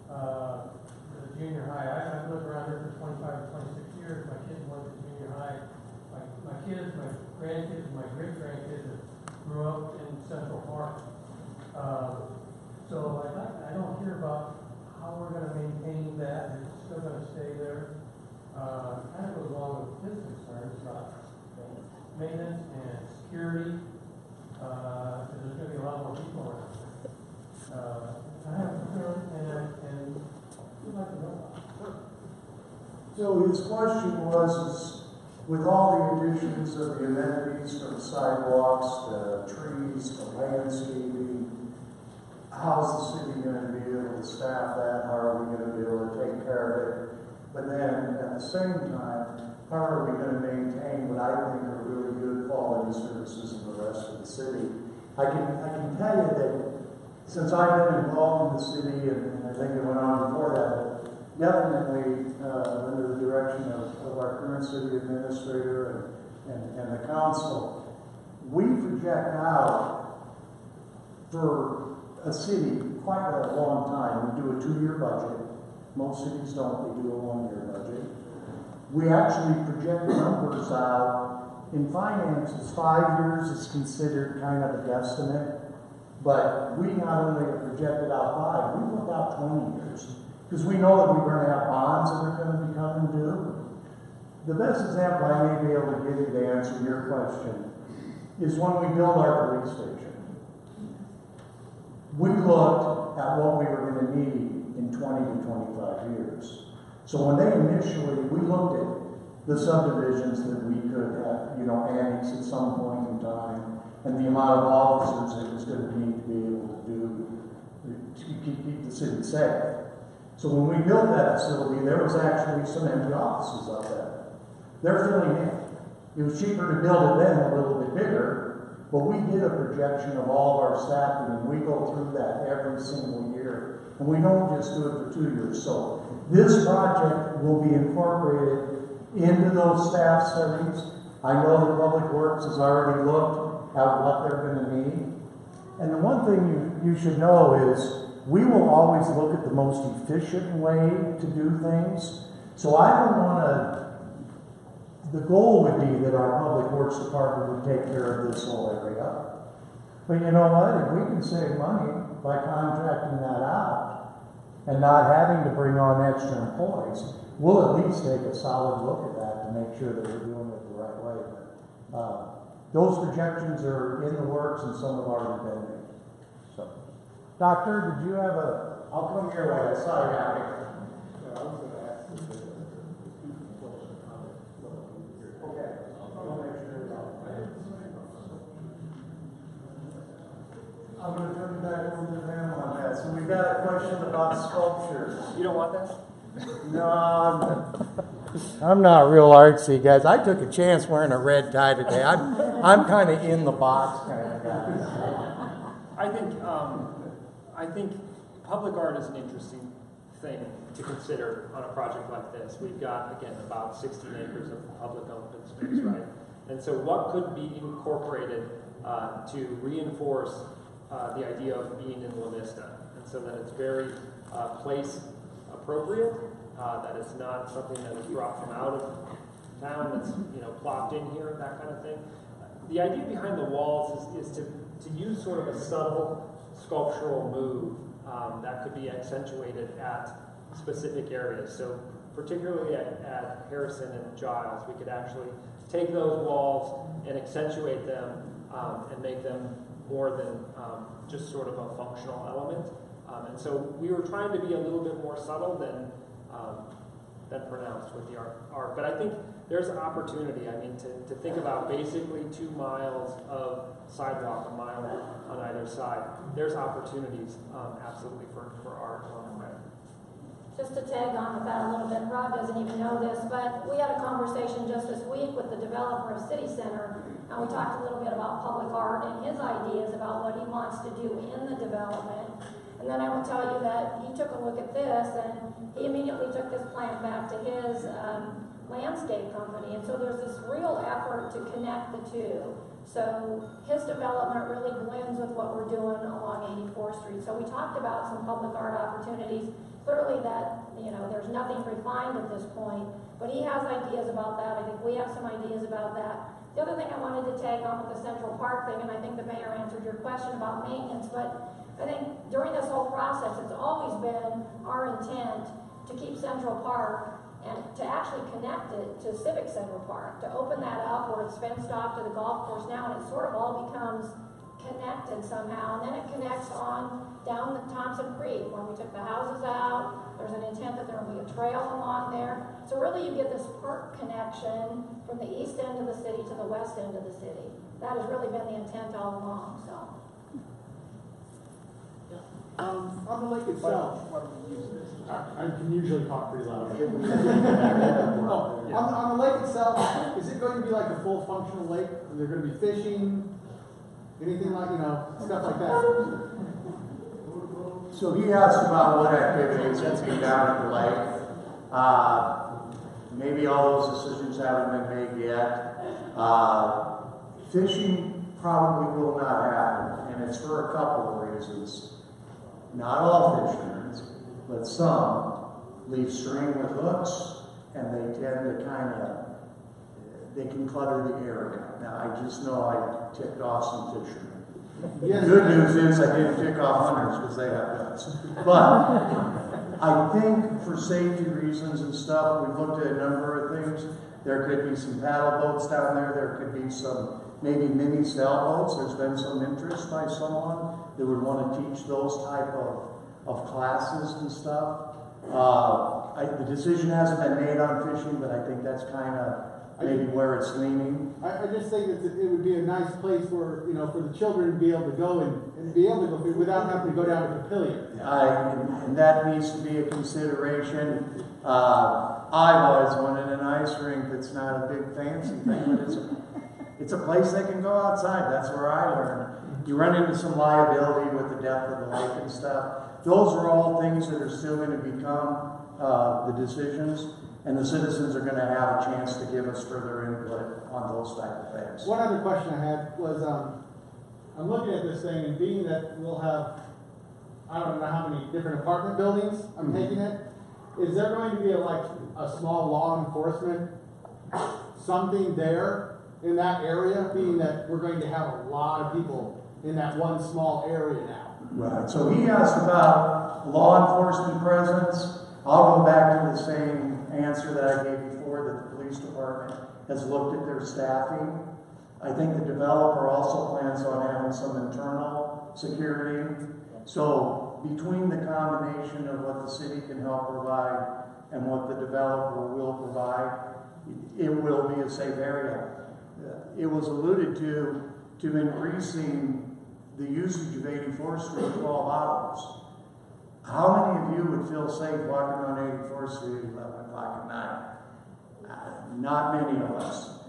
the junior high. I've lived around here for 25 to 26 years. My kids went to junior high. My kids, my grandkids, my great-grandkids grew up in Central Park. So I don't hear about how we're going to maintain that. It's still going to stay there. Kind of goes along with his concerns about maintenance and security. Because there's going to be a lot more people around. I have a concern, and we'd like to know about it. So his question was, with all the additions of the amenities from sidewalks, the trees, the landscaping, how's the city going to be able to staff that? How are we going to be able to take care of it? But then at the same time, how are we going to maintain what I think are really good quality services in the rest of the city? I can tell you that since I've been involved in the city, and I think it went on before that, but definitely under the direction of our current city administrator and the council, we project out for a city quite a long time. We do a 2-year budget. Most cities don't, they do a 1-year budget. We actually project numbers out. In finances, 5 years is considered kind of a guesstimate, but we not only have projected out 5, we look out 20 years, because we know that we're going to have bonds that are going to be coming due. The best example I may be able to give you to answer your question is when we build our police station. We looked at what we were going to need in 20 to 25 years. So when they initially, we looked at the subdivisions that we could have, annex at some point in time, and the amount of officers that was going to need to be able to do to keep the city safe. So when we built that facility, there was actually some empty offices up there. They're filling in. It was cheaper to build it then, a little bit bigger, but we did a projection of all of our staffing, and we go through that every single year. And we don't just do it for 2 years. So this project will be incorporated into those staff studies. I know the Public Works has already looked at what they're going to need. And the one thing you should know is we will always look at the most efficient way to do things. So I don't want to, the goal would be that our Public Works Department would take care of this whole area. But you know what? If we can save money by contracting that out and not having to bring on extra employees, we'll at least take a solid look at that to make sure that we're doing it the right way. Those projections are in the works and some have already been made. So, Doctor, did you have a, I'll come your way, sorry, Gary. I'm going to turn it back over to them on that. So we've got a question about sculptures. You don't want that? No, I'm not real artsy, guys. I took a chance wearing a red tie today. I'm kind of in the box kind of guy. I think public art is an interesting thing to consider on a project like this. We've got, again, about 16 acres of public open space, right? And so what could be incorporated to reinforce the idea of being in La Vista, and so that it's very place appropriate, that it's not something that is brought from out of town that's plopped in here, that kind of thing. The idea behind the walls is to use sort of a subtle sculptural move that could be accentuated at specific areas. So particularly at Harrison and Giles, we could actually take those walls and accentuate them and make them more than just sort of a functional element. And so we were trying to be a little bit more subtle than pronounced with the art. But I think there's an opportunity, to think about basically 2 miles of sidewalk, a mile on either side. There's opportunities absolutely for art along the way. Just to tag on with that a little bit, Rob doesn't even know this, but we had a conversation just this week with the developer of City Center, and we talked a little bit about public art and his ideas about what he wants to do in the development. And then I will tell you that he took a look at this, and he immediately took this plan back to his landscape company, and so there's this real effort to connect the two. So his development really blends with what we're doing along 84th Street. So we talked about some public art opportunities. Clearly that, there's nothing refined at this point, but he has ideas about that. I think we have some ideas about that. The other thing I wanted to tag on with the Central Park thing, and I think the mayor answered your question about maintenance, but I think during this whole process, it's always been our intent to keep Central Park and to actually connect it to Civic Center Park, to open that up where it's fenced off to the golf course now, and it sort of all becomes connected somehow, and then it connects on down the Thompson Creek. When we took the houses out, there's an intent that there will be a trail along there. So really you get this park connection from the east end of the city to the west end of the city. That has really been the intent all along, so. On the lake itself, I can usually talk pretty loud. oh, on the lake itself, is it going to be like a full functional lake? Are there going to be fishing? Anything like, stuff like that? So he asked about what activities would be down at the lake. Maybe all those decisions haven't been made yet. Fishing probably will not happen, and it's for a couple of reasons. Not all fishermen, but some leave string with hooks, and they tend to they can clutter the area. Now, I just know I ticked off some fishermen. Yes. The good news is I didn't tick off hunters because they have guns. But I think for safety reasons and stuff, we've looked at a number of things. There could be some paddle boats down there. There could be some maybe mini sailboats. There's been some interest by someone that would want to teach those type of classes and stuff. The decision hasn't been made on fishing, but I think that's kind of maybe where it's leaning. I just think that it would be a nice place for the children to be able to go and be able to go without having to go down to Papillion. And that needs to be a consideration. I was one in an ice rink that's not a big fancy thing, but it's a place they can go outside. That's where I learned. You run into some liability with the depth of the lake and stuff. Those are all things that are still going to become the decisions, and the citizens are going to have a chance to give us further input on those type of things. One other question I had was, I'm looking at this thing, and being that we'll have, I don't know how many different apartment buildings, I'm taking it, is there going to be a small law enforcement something there in that area, being that we're going to have a lot of people in that one small area now? Right. So he asked about law enforcement presence. I'll go back to the same answer that I gave before, that the police department has looked at their staffing. I think the developer also plans on having some internal security. So between the combination of what the city can help provide and what the developer will provide, it will be a safe area. It was alluded to increasing the usage of 84th Street 12 hours. How many of you would feel safe walking on 84th Street at 11 o'clock at night? Not many of us.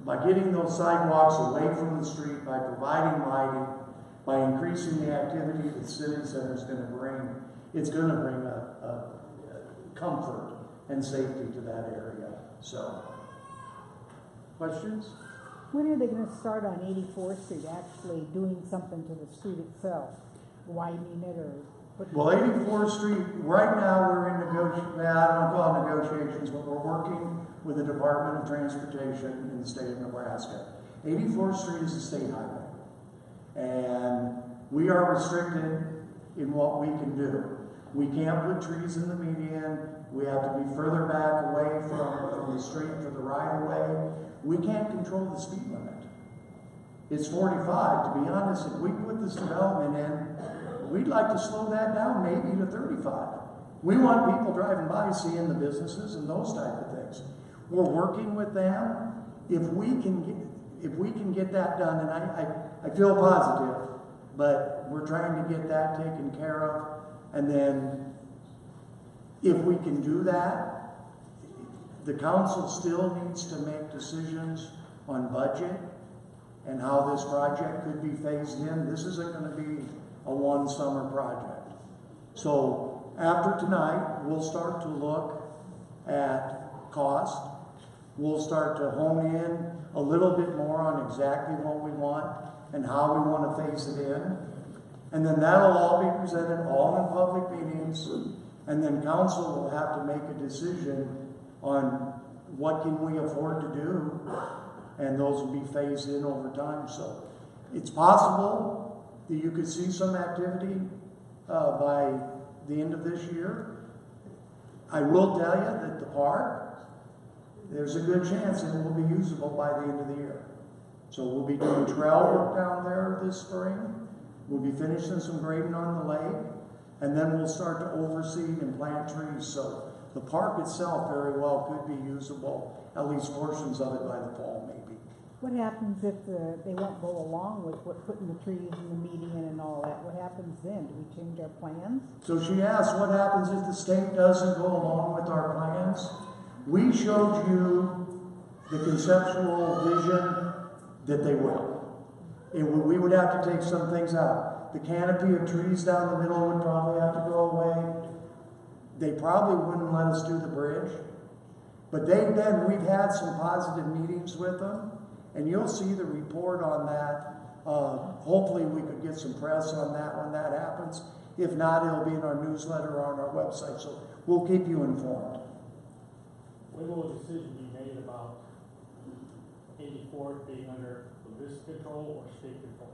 By getting those sidewalks away from the street, by providing lighting, by increasing the activity that the city center is going to bring, it's going to bring a comfort and safety to that area. So, questions? When are they going to start on 84th Street, actually doing something to the street itself? Widening it or... Well, 84th Street, right now we're in I don't call it negotiations, but we're working with the Department of Transportation in the state of Nebraska. 84th Street is a state highway. And we are restricted in what we can do. We can't put trees in the median. We have to be further back away from the street for the right of way. We can't control the speed limit. It's 45. To be honest, if we put this development in, we'd like to slow that down maybe to 35. We want people driving by seeing the businesses and those type of things. We're working with them. If we can get that done, and I feel positive, but we're trying to get that taken care of. And then if we can do that, the council still needs to make decisions on budget and how this project could be phased in. This isn't going to be a one summer project. So after tonight, we'll start to look at cost. We'll start to hone in a little bit more on exactly what we want and how we want to phase it in. And then that'll all be presented all in public meetings. And then council will have to make a decision on what can we afford to do. And those will be phased in over time. So it's possible that you could see some activity by the end of this year. I will tell you that the park, there's a good chance it will be usable by the end of the year. So we'll be doing trail work down there this spring. We'll be finishing some grading on the lake. And then we'll start to overseed and plant trees. So the park itself very well could be usable, at least portions of it by the fall maybe. What happens if they won't go along with putting the trees and the median and all that? What happens then? Do we change our plans? So she asked, what happens if the state doesn't go along with our plans? We showed you the conceptual vision that they will. We would have to take some things out. The canopy of trees down the middle would probably have to go away. They probably wouldn't let us do the bridge. But we've had some positive meetings with them, and you'll see the report on that. Hopefully we could get some press on that when that happens. If not, it'll be in our newsletter or on our website, so we'll keep you informed. When will a decision be made about 84 being under this control or state control?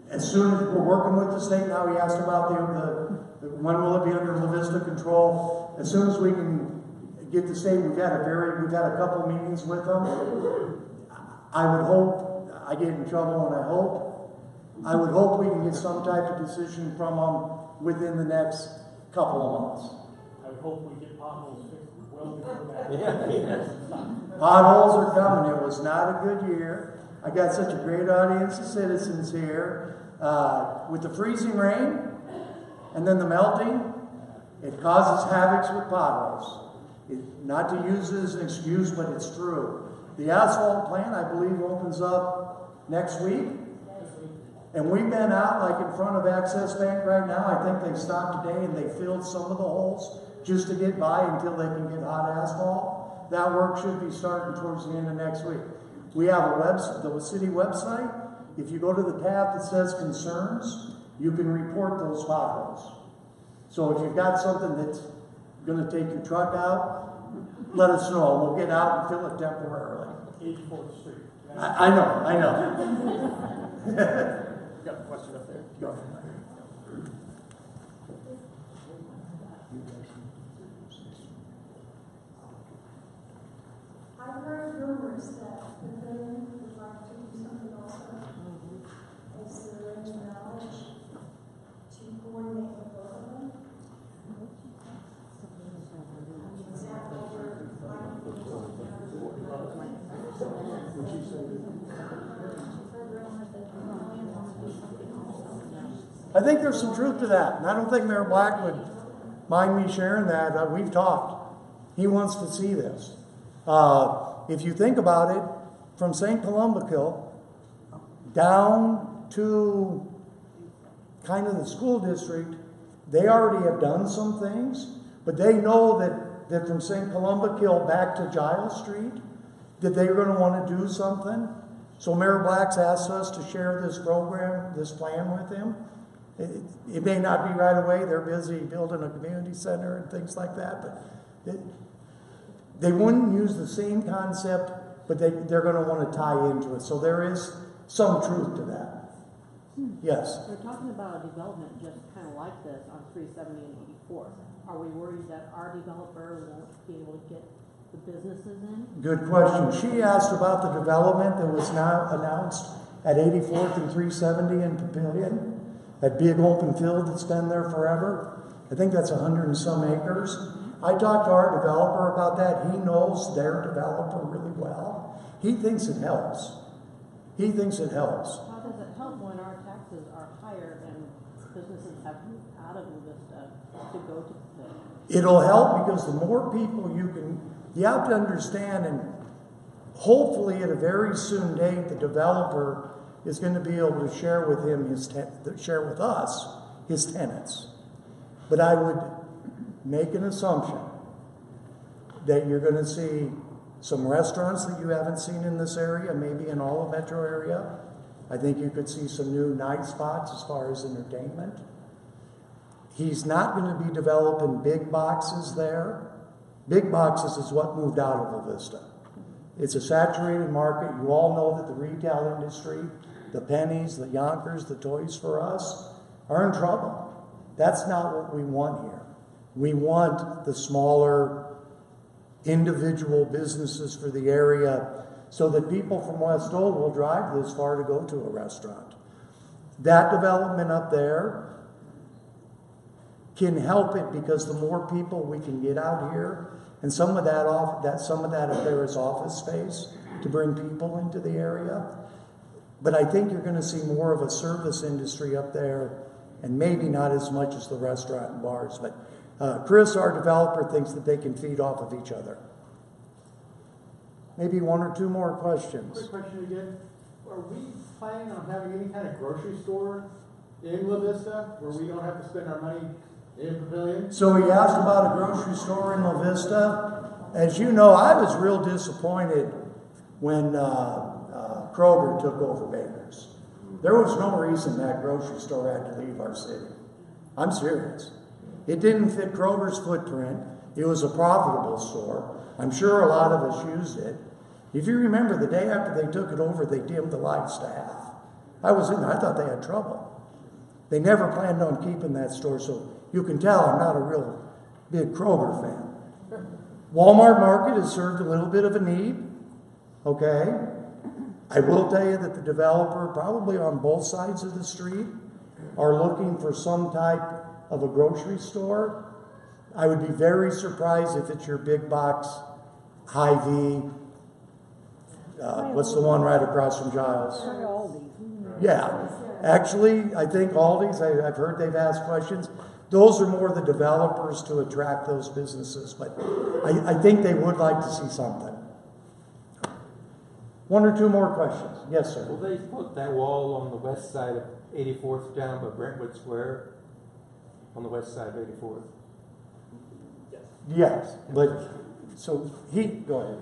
As soon as we're working with the state now, he asked about the when will it be under La Vista control. As soon as we can get the state, we've had a couple meetings with them. I would hope, I get in trouble when I would hope we can get some type of decision from them within the next couple of months. I would hope we get potholes fixed well before that. Potholes are coming. It was not a good year. I got such a great audience of citizens here. With the freezing rain and then the melting, it causes havocs with potholes. Not to use it as an excuse, but it's true. The asphalt plant, I believe, opens up next week. And we've been out like in front of Access Bank right now. I think they stopped today and they filled some of the holes just to get by until they can get hot asphalt. That work should be starting towards the end of next week. We have a website, the city website. If you go to the tab that says concerns, you can report those potholes. So if you've got something that's going to take your truck out, let us know. We'll get out and fill it temporarily. 84th Street. I know. Got a question up there. Go. I've heard rumors that the building would like to do something also. Is there any knowledge to coordinate with both of them? Is that what we're I think there's some truth to that, and I don't think Mayor Black would mind me sharing that. We've talked. He wants to see this. If you think about it, from St. Columbakill down to kind of the school district, they already have done some things, but they know that from St. Columbakill back to Giles Street, that they're going to want to do something. So Mayor Black's asked us to share this program, this plan with him. It may not be right away. They're busy building a community center and things like that, but they wouldn't use the same concept, but they're going to want to tie into it. So there is some truth to that. Yes? We're talking about a development just kind of like this on 370 and 84. Are we worried that our developer won't be able to get the businesses in? Good question. She asked about the development that was now announced at 84th and 370 in Papillion. That big open field that's been there forever. I think that's 100 and some acres. I talked to our developer about that. He knows their developer really well. He thinks it helps. He thinks it helps. How does it help when our taxes are higher and businesses have moved out of Vista to go to the... It'll help because the more people you have to understand, and hopefully at a very soon date, the developer is going to be able to share with us his tenants. But I would make an assumption that you're going to see some restaurants that you haven't seen in this area, maybe in all of metro area. I think you could see some new night spots as far as entertainment. He's not going to be developing big boxes there. Big boxes is what moved out of La Vista. It's a saturated market. You all know that the retail industry, the Pennies, the Yonkers, the Toys for Us are in trouble. That's not what we want here. We want the smaller individual businesses for the area so that people from West Old will drive this far to go to a restaurant. That development up there can help it because the more people we can get out here, and some of that up there is office space. to bring people into the area. But I think you're gonna see more of a service industry up there, and maybe not as much as the restaurant and bars. But Chris, our developer, thinks that they can feed off of each other. Maybe one or two more questions. Quick question again. Are we planning on having any kind of grocery store in La Vista where we don't have to spend our money in Pavilion? So he asked about a grocery store in La Vista. As you know, I was real disappointed when Kroger took over Baker's. There was no reason that grocery store had to leave our city. I'm serious. It didn't fit Kroger's footprint. It was a profitable store. I'm sure a lot of us used it. If you remember, the day after they took it over, they dimmed the lights to half. I was in there. I thought they had trouble. They never planned on keeping that store, so you can tell I'm not a real big Kroger fan. Walmart Market has served a little bit of a need, okay? I will tell you that the developer, probably on both sides of the street, are looking for some type of a grocery store. I would be very surprised if it's your big box, Hy-Vee, what's the one right across from Giles? Yeah, actually, I think Aldi's, I've heard they've asked questions. Those are more the developers to attract those businesses, but I think they would like to see something. One or two more questions. Yes, sir. Will they put that wall on the west side of 84th down by Brentwood Square? On the west side of 84th? Yes, but, so go ahead.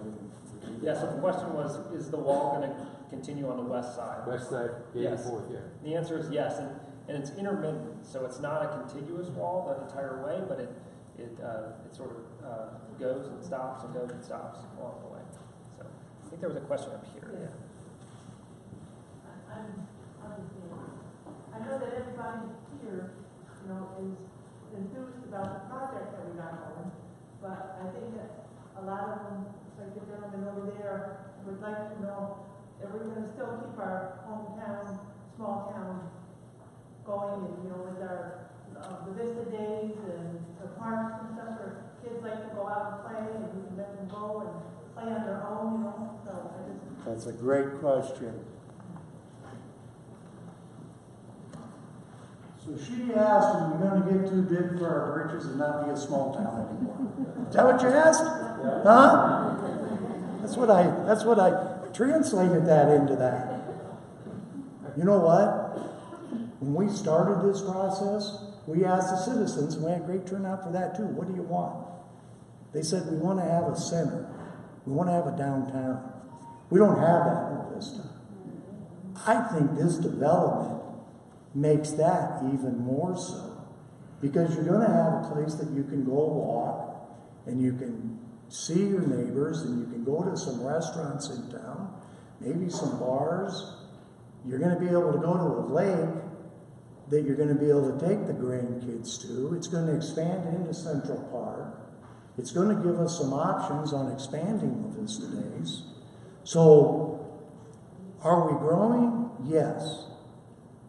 Yeah, so the question was, is the wall going to continue on the west side? West side, 84th, Yes. yeah. The answer is yes, and it's intermittent, so it's not a contiguous wall the entire way, but it sort of goes and stops and goes and stops along the way. So I think there was a question up here. Yeah. I know that everybody here, is enthused about the project that we got going, but I think that a lot of them, like the gentleman over there, would like to know if we're going to still keep our hometown, small town going, and, with our the Vista Days and the parks and stuff where kids like to go out and play, and we can let them go and play on their own, so I just... That's a great question. So she asked, are we going to get too big for our britches and not be a small town anymore? Is that what you asked? Huh? That's what I translated that into that. You know what? When we started this process, we asked the citizens, and we had great turnout for that too. What do you want? They said, we want to have a center. We want to have a downtown. We don't have that in Vista. I think this development makes that even more so, because you're going to have a place that you can go walk and you can see your neighbors and you can go to some restaurants in town, maybe some bars. You're going to be able to go to a lake that you're going to be able to take the grandkids to. It's going to expand into Central Park. It's going to give us some options on expanding the Vista Days. So, are we growing? Yes.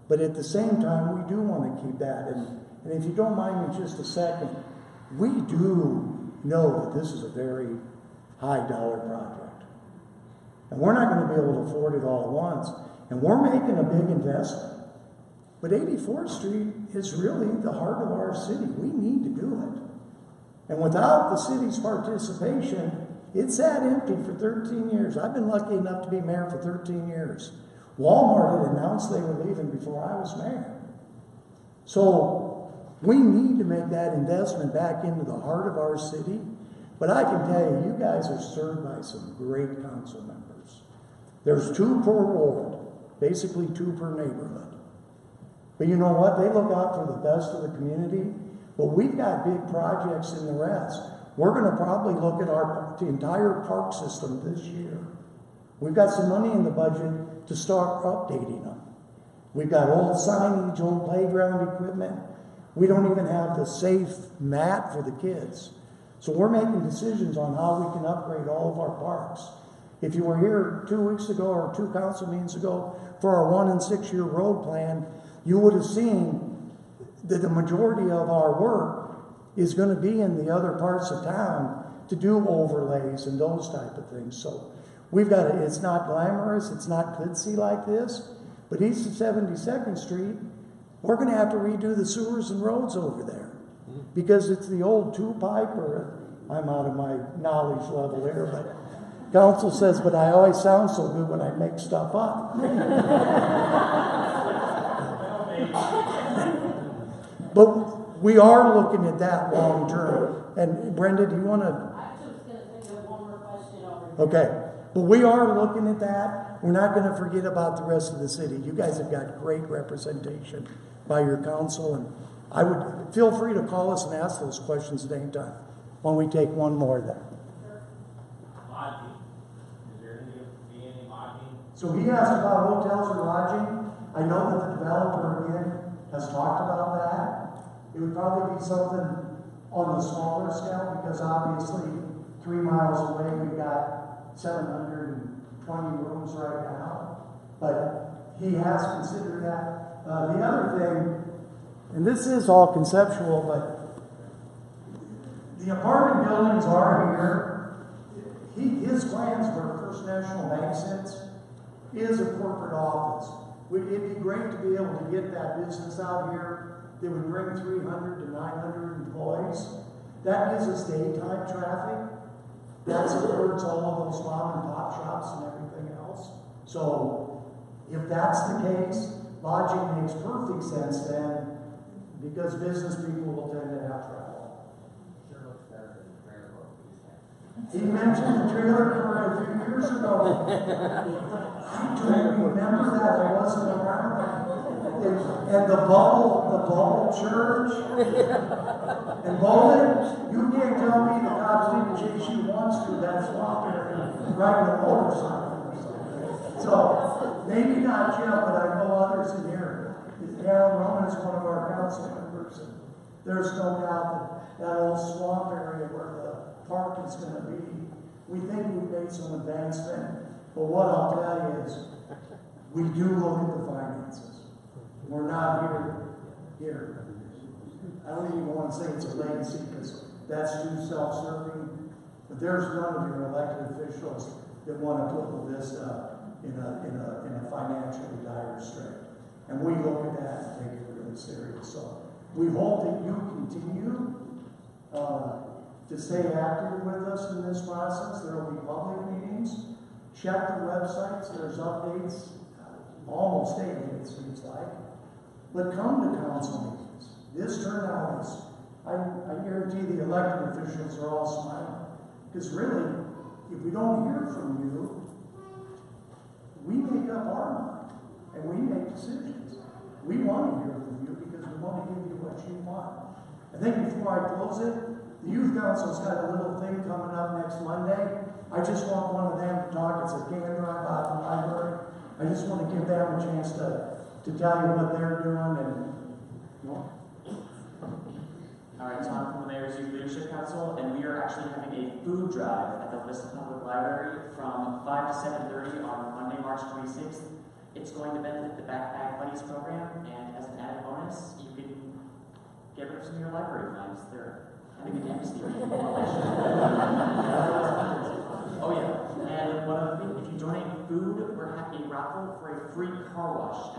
But at the same time, we do want to keep that. And if you don't mind me just a second, we do know that this is a very high dollar project. And we're not going to be able to afford it all at once. And we're making a big investment. But 84th Street is really the heart of our city. We need to do it. And without the city's participation, it's sat empty for 13 years. I've been lucky enough to be mayor for 13 years. Walmart had announced they were leaving before I was mayor. So we need to make that investment back into the heart of our city. But I can tell you, you guys are served by some great council members. There's 2 per ward, basically 2 per neighborhood. But you know what? They look out for the best of the community. But we've got big projects in the rest. We're going to probably look at the entire park system this year. We've got some money in the budget to start updating them. We've got old signage, old playground equipment. We don't even have the safe mat for the kids. So we're making decisions on how we can upgrade all of our parks. If you were here 2 weeks ago or 2 council meetings ago for our 1 and 6 year road plan, you would have seen that the majority of our work is going to be in the other parts of town to do overlays and those type of things. So it's not glamorous, it's not glitzy like this, but east of 72nd Street, we're gonna have to redo the sewers and roads over there. Because it's the old two-pipe, or I'm out of my knowledge level there, but council says, but I always sound so good when I make stuff up. But we are looking at that long term. And Brenda, do you want to? I was just gonna think of one more question over here. Okay. But we are looking at that. We're not going to forget about the rest of the city. You guys have got great representation by your council, and I would feel free to call us and ask those questions at any time when we take one more then. Lodging, is there any lodging? So he asked about hotels or lodging. I know that the developer again has talked about that. It would probably be something on the smaller scale because obviously 3 miles away we've got 720 rooms right now. But he has considered that. The other thing, and this is all conceptual, but the apartment buildings are here. His plans where First National Bank sits is a corporate office. It'd be great to be able to get that business out here that would bring 300 to 900 employees. That gives us daytime traffic. That supports all of those mom and pop shops and everything else. So if that's the case, lodging makes perfect sense then, because business people will tend to have travel. Sure looks better than the trailer park we used to have. He mentioned the trailer park a few years ago. I don't remember that. I wasn't around. And the bubble church. And Bowman, you can't tell me the cops didn't chase you once through that swamp area riding a motorcycle. So maybe not Jim, but I know others in here. Alan Roman is one of our council members. And there's no doubt that old swamp area where the park is going to be, we think we've made some advancement. But what I'll tell you is, we do look at the finances. We're not here. I don't even want to say it's a legacy because that's too self-serving. But there's none of your elected officials that want to put La Vista in a financially dire strait. And we look at that and take it really serious. So we hope that you continue to stay active with us in this process. There will be public meetings. Check the websites. There's updates almost daily, it seems like. But come to council meetings. This turnout is, I guarantee the elected officials are all smiling. Because really, if we don't hear from you, we make up our mind and we make decisions. We want to hear from you because we want to give you what you want. I think before I close it, the youth council's got a little thing coming up next Monday. I just want one of them to talk. It's a can drive out the library. I just want to give them a chance to tell you what they're doing and All right, Tom from the Mayor's Youth Leadership Council, and we are actually having a food drive at the Vista Public Library from 5 to 7:30 on Monday, March 26th. It's going to benefit the Backpack Buddies program, and as an added bonus, you can get rid of some of your library fines. They're having a amnesty. Oh yeah, and one other thing, if you donate food, we're having a raffle for a free car wash.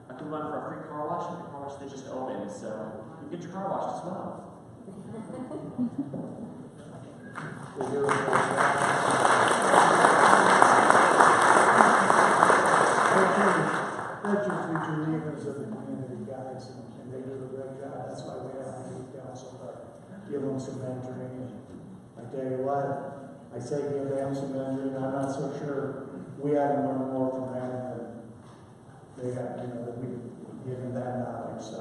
A coupon for a free car wash at the car wash that just opened, so you get your car washed as well. They're your future leaders of the community, guys, and they do a great job. That's why we have a youth council to give them some mentoring. I tell you what, I say give them some mentoring. I'm not so sure we had to learn more from them than they got, that we give them that knowledge. So,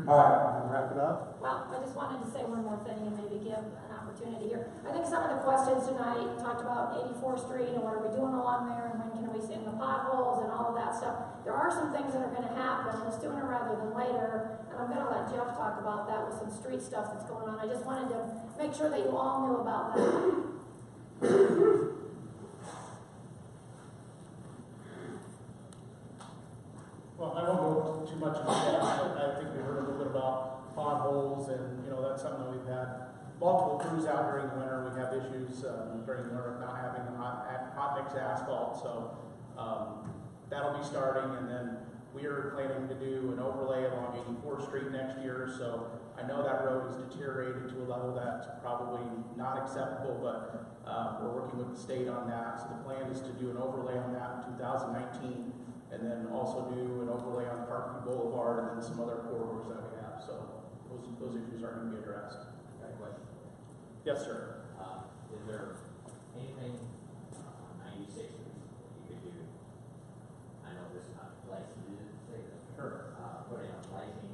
all right, we'll wrap it up. Well, I just wanted to say one more thing and maybe give an opportunity here. I think some of the questions tonight talked about 84th Street and what are we doing along there and when can we sit in the potholes and all of that stuff. There are some things that are going to happen sooner rather than later, and I'm going to let Jeff talk about that with some street stuff that's going on. I just wanted to make sure that you all knew about that. Well, I won't go too much into that, but I think we heard a little bit about potholes, and that's something that we've had multiple crews out during the winter. We have issues during the winter of not having hot mix asphalt, so that'll be starting. And then we are planning to do an overlay along 84th Street next year. So I know that road is deteriorated to a level that's probably not acceptable, but we're working with the state on that. So the plan is to do an overlay on that in 2019, and then also do an overlay on Parkview Boulevard and then some other corridors that we have. So those issues are going to be addressed. Got a question? Yes, sir. Is there anything on 96 that you could do? I know this is not the place to do it, say this. Sure. Put in a flashing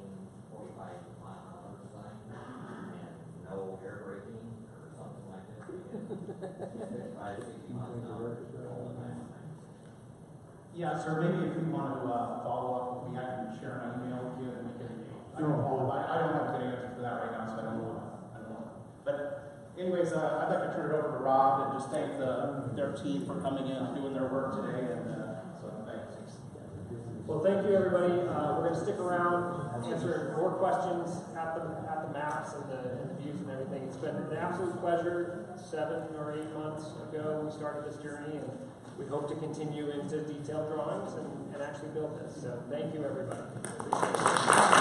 45-mile-an-hour sign and no air braking or something like this. 55, 60 miles an hour all the time. Yeah, sir. Maybe if you want to follow up with me, I can share my email with you, and we can. I don't have a good answer for that right now, so I don't know. But anyways, I'd like to turn it over to Rob and just thank their team for coming in and doing their work today. And so thanks. Well, thank you, everybody. We're going to stick around, answer more questions at the maps and the views and everything. It's been an absolute pleasure. 7 or 8 months ago, we started this journey, and we hope to continue into detailed drawings and actually build this. So thank you, everybody. Appreciate it.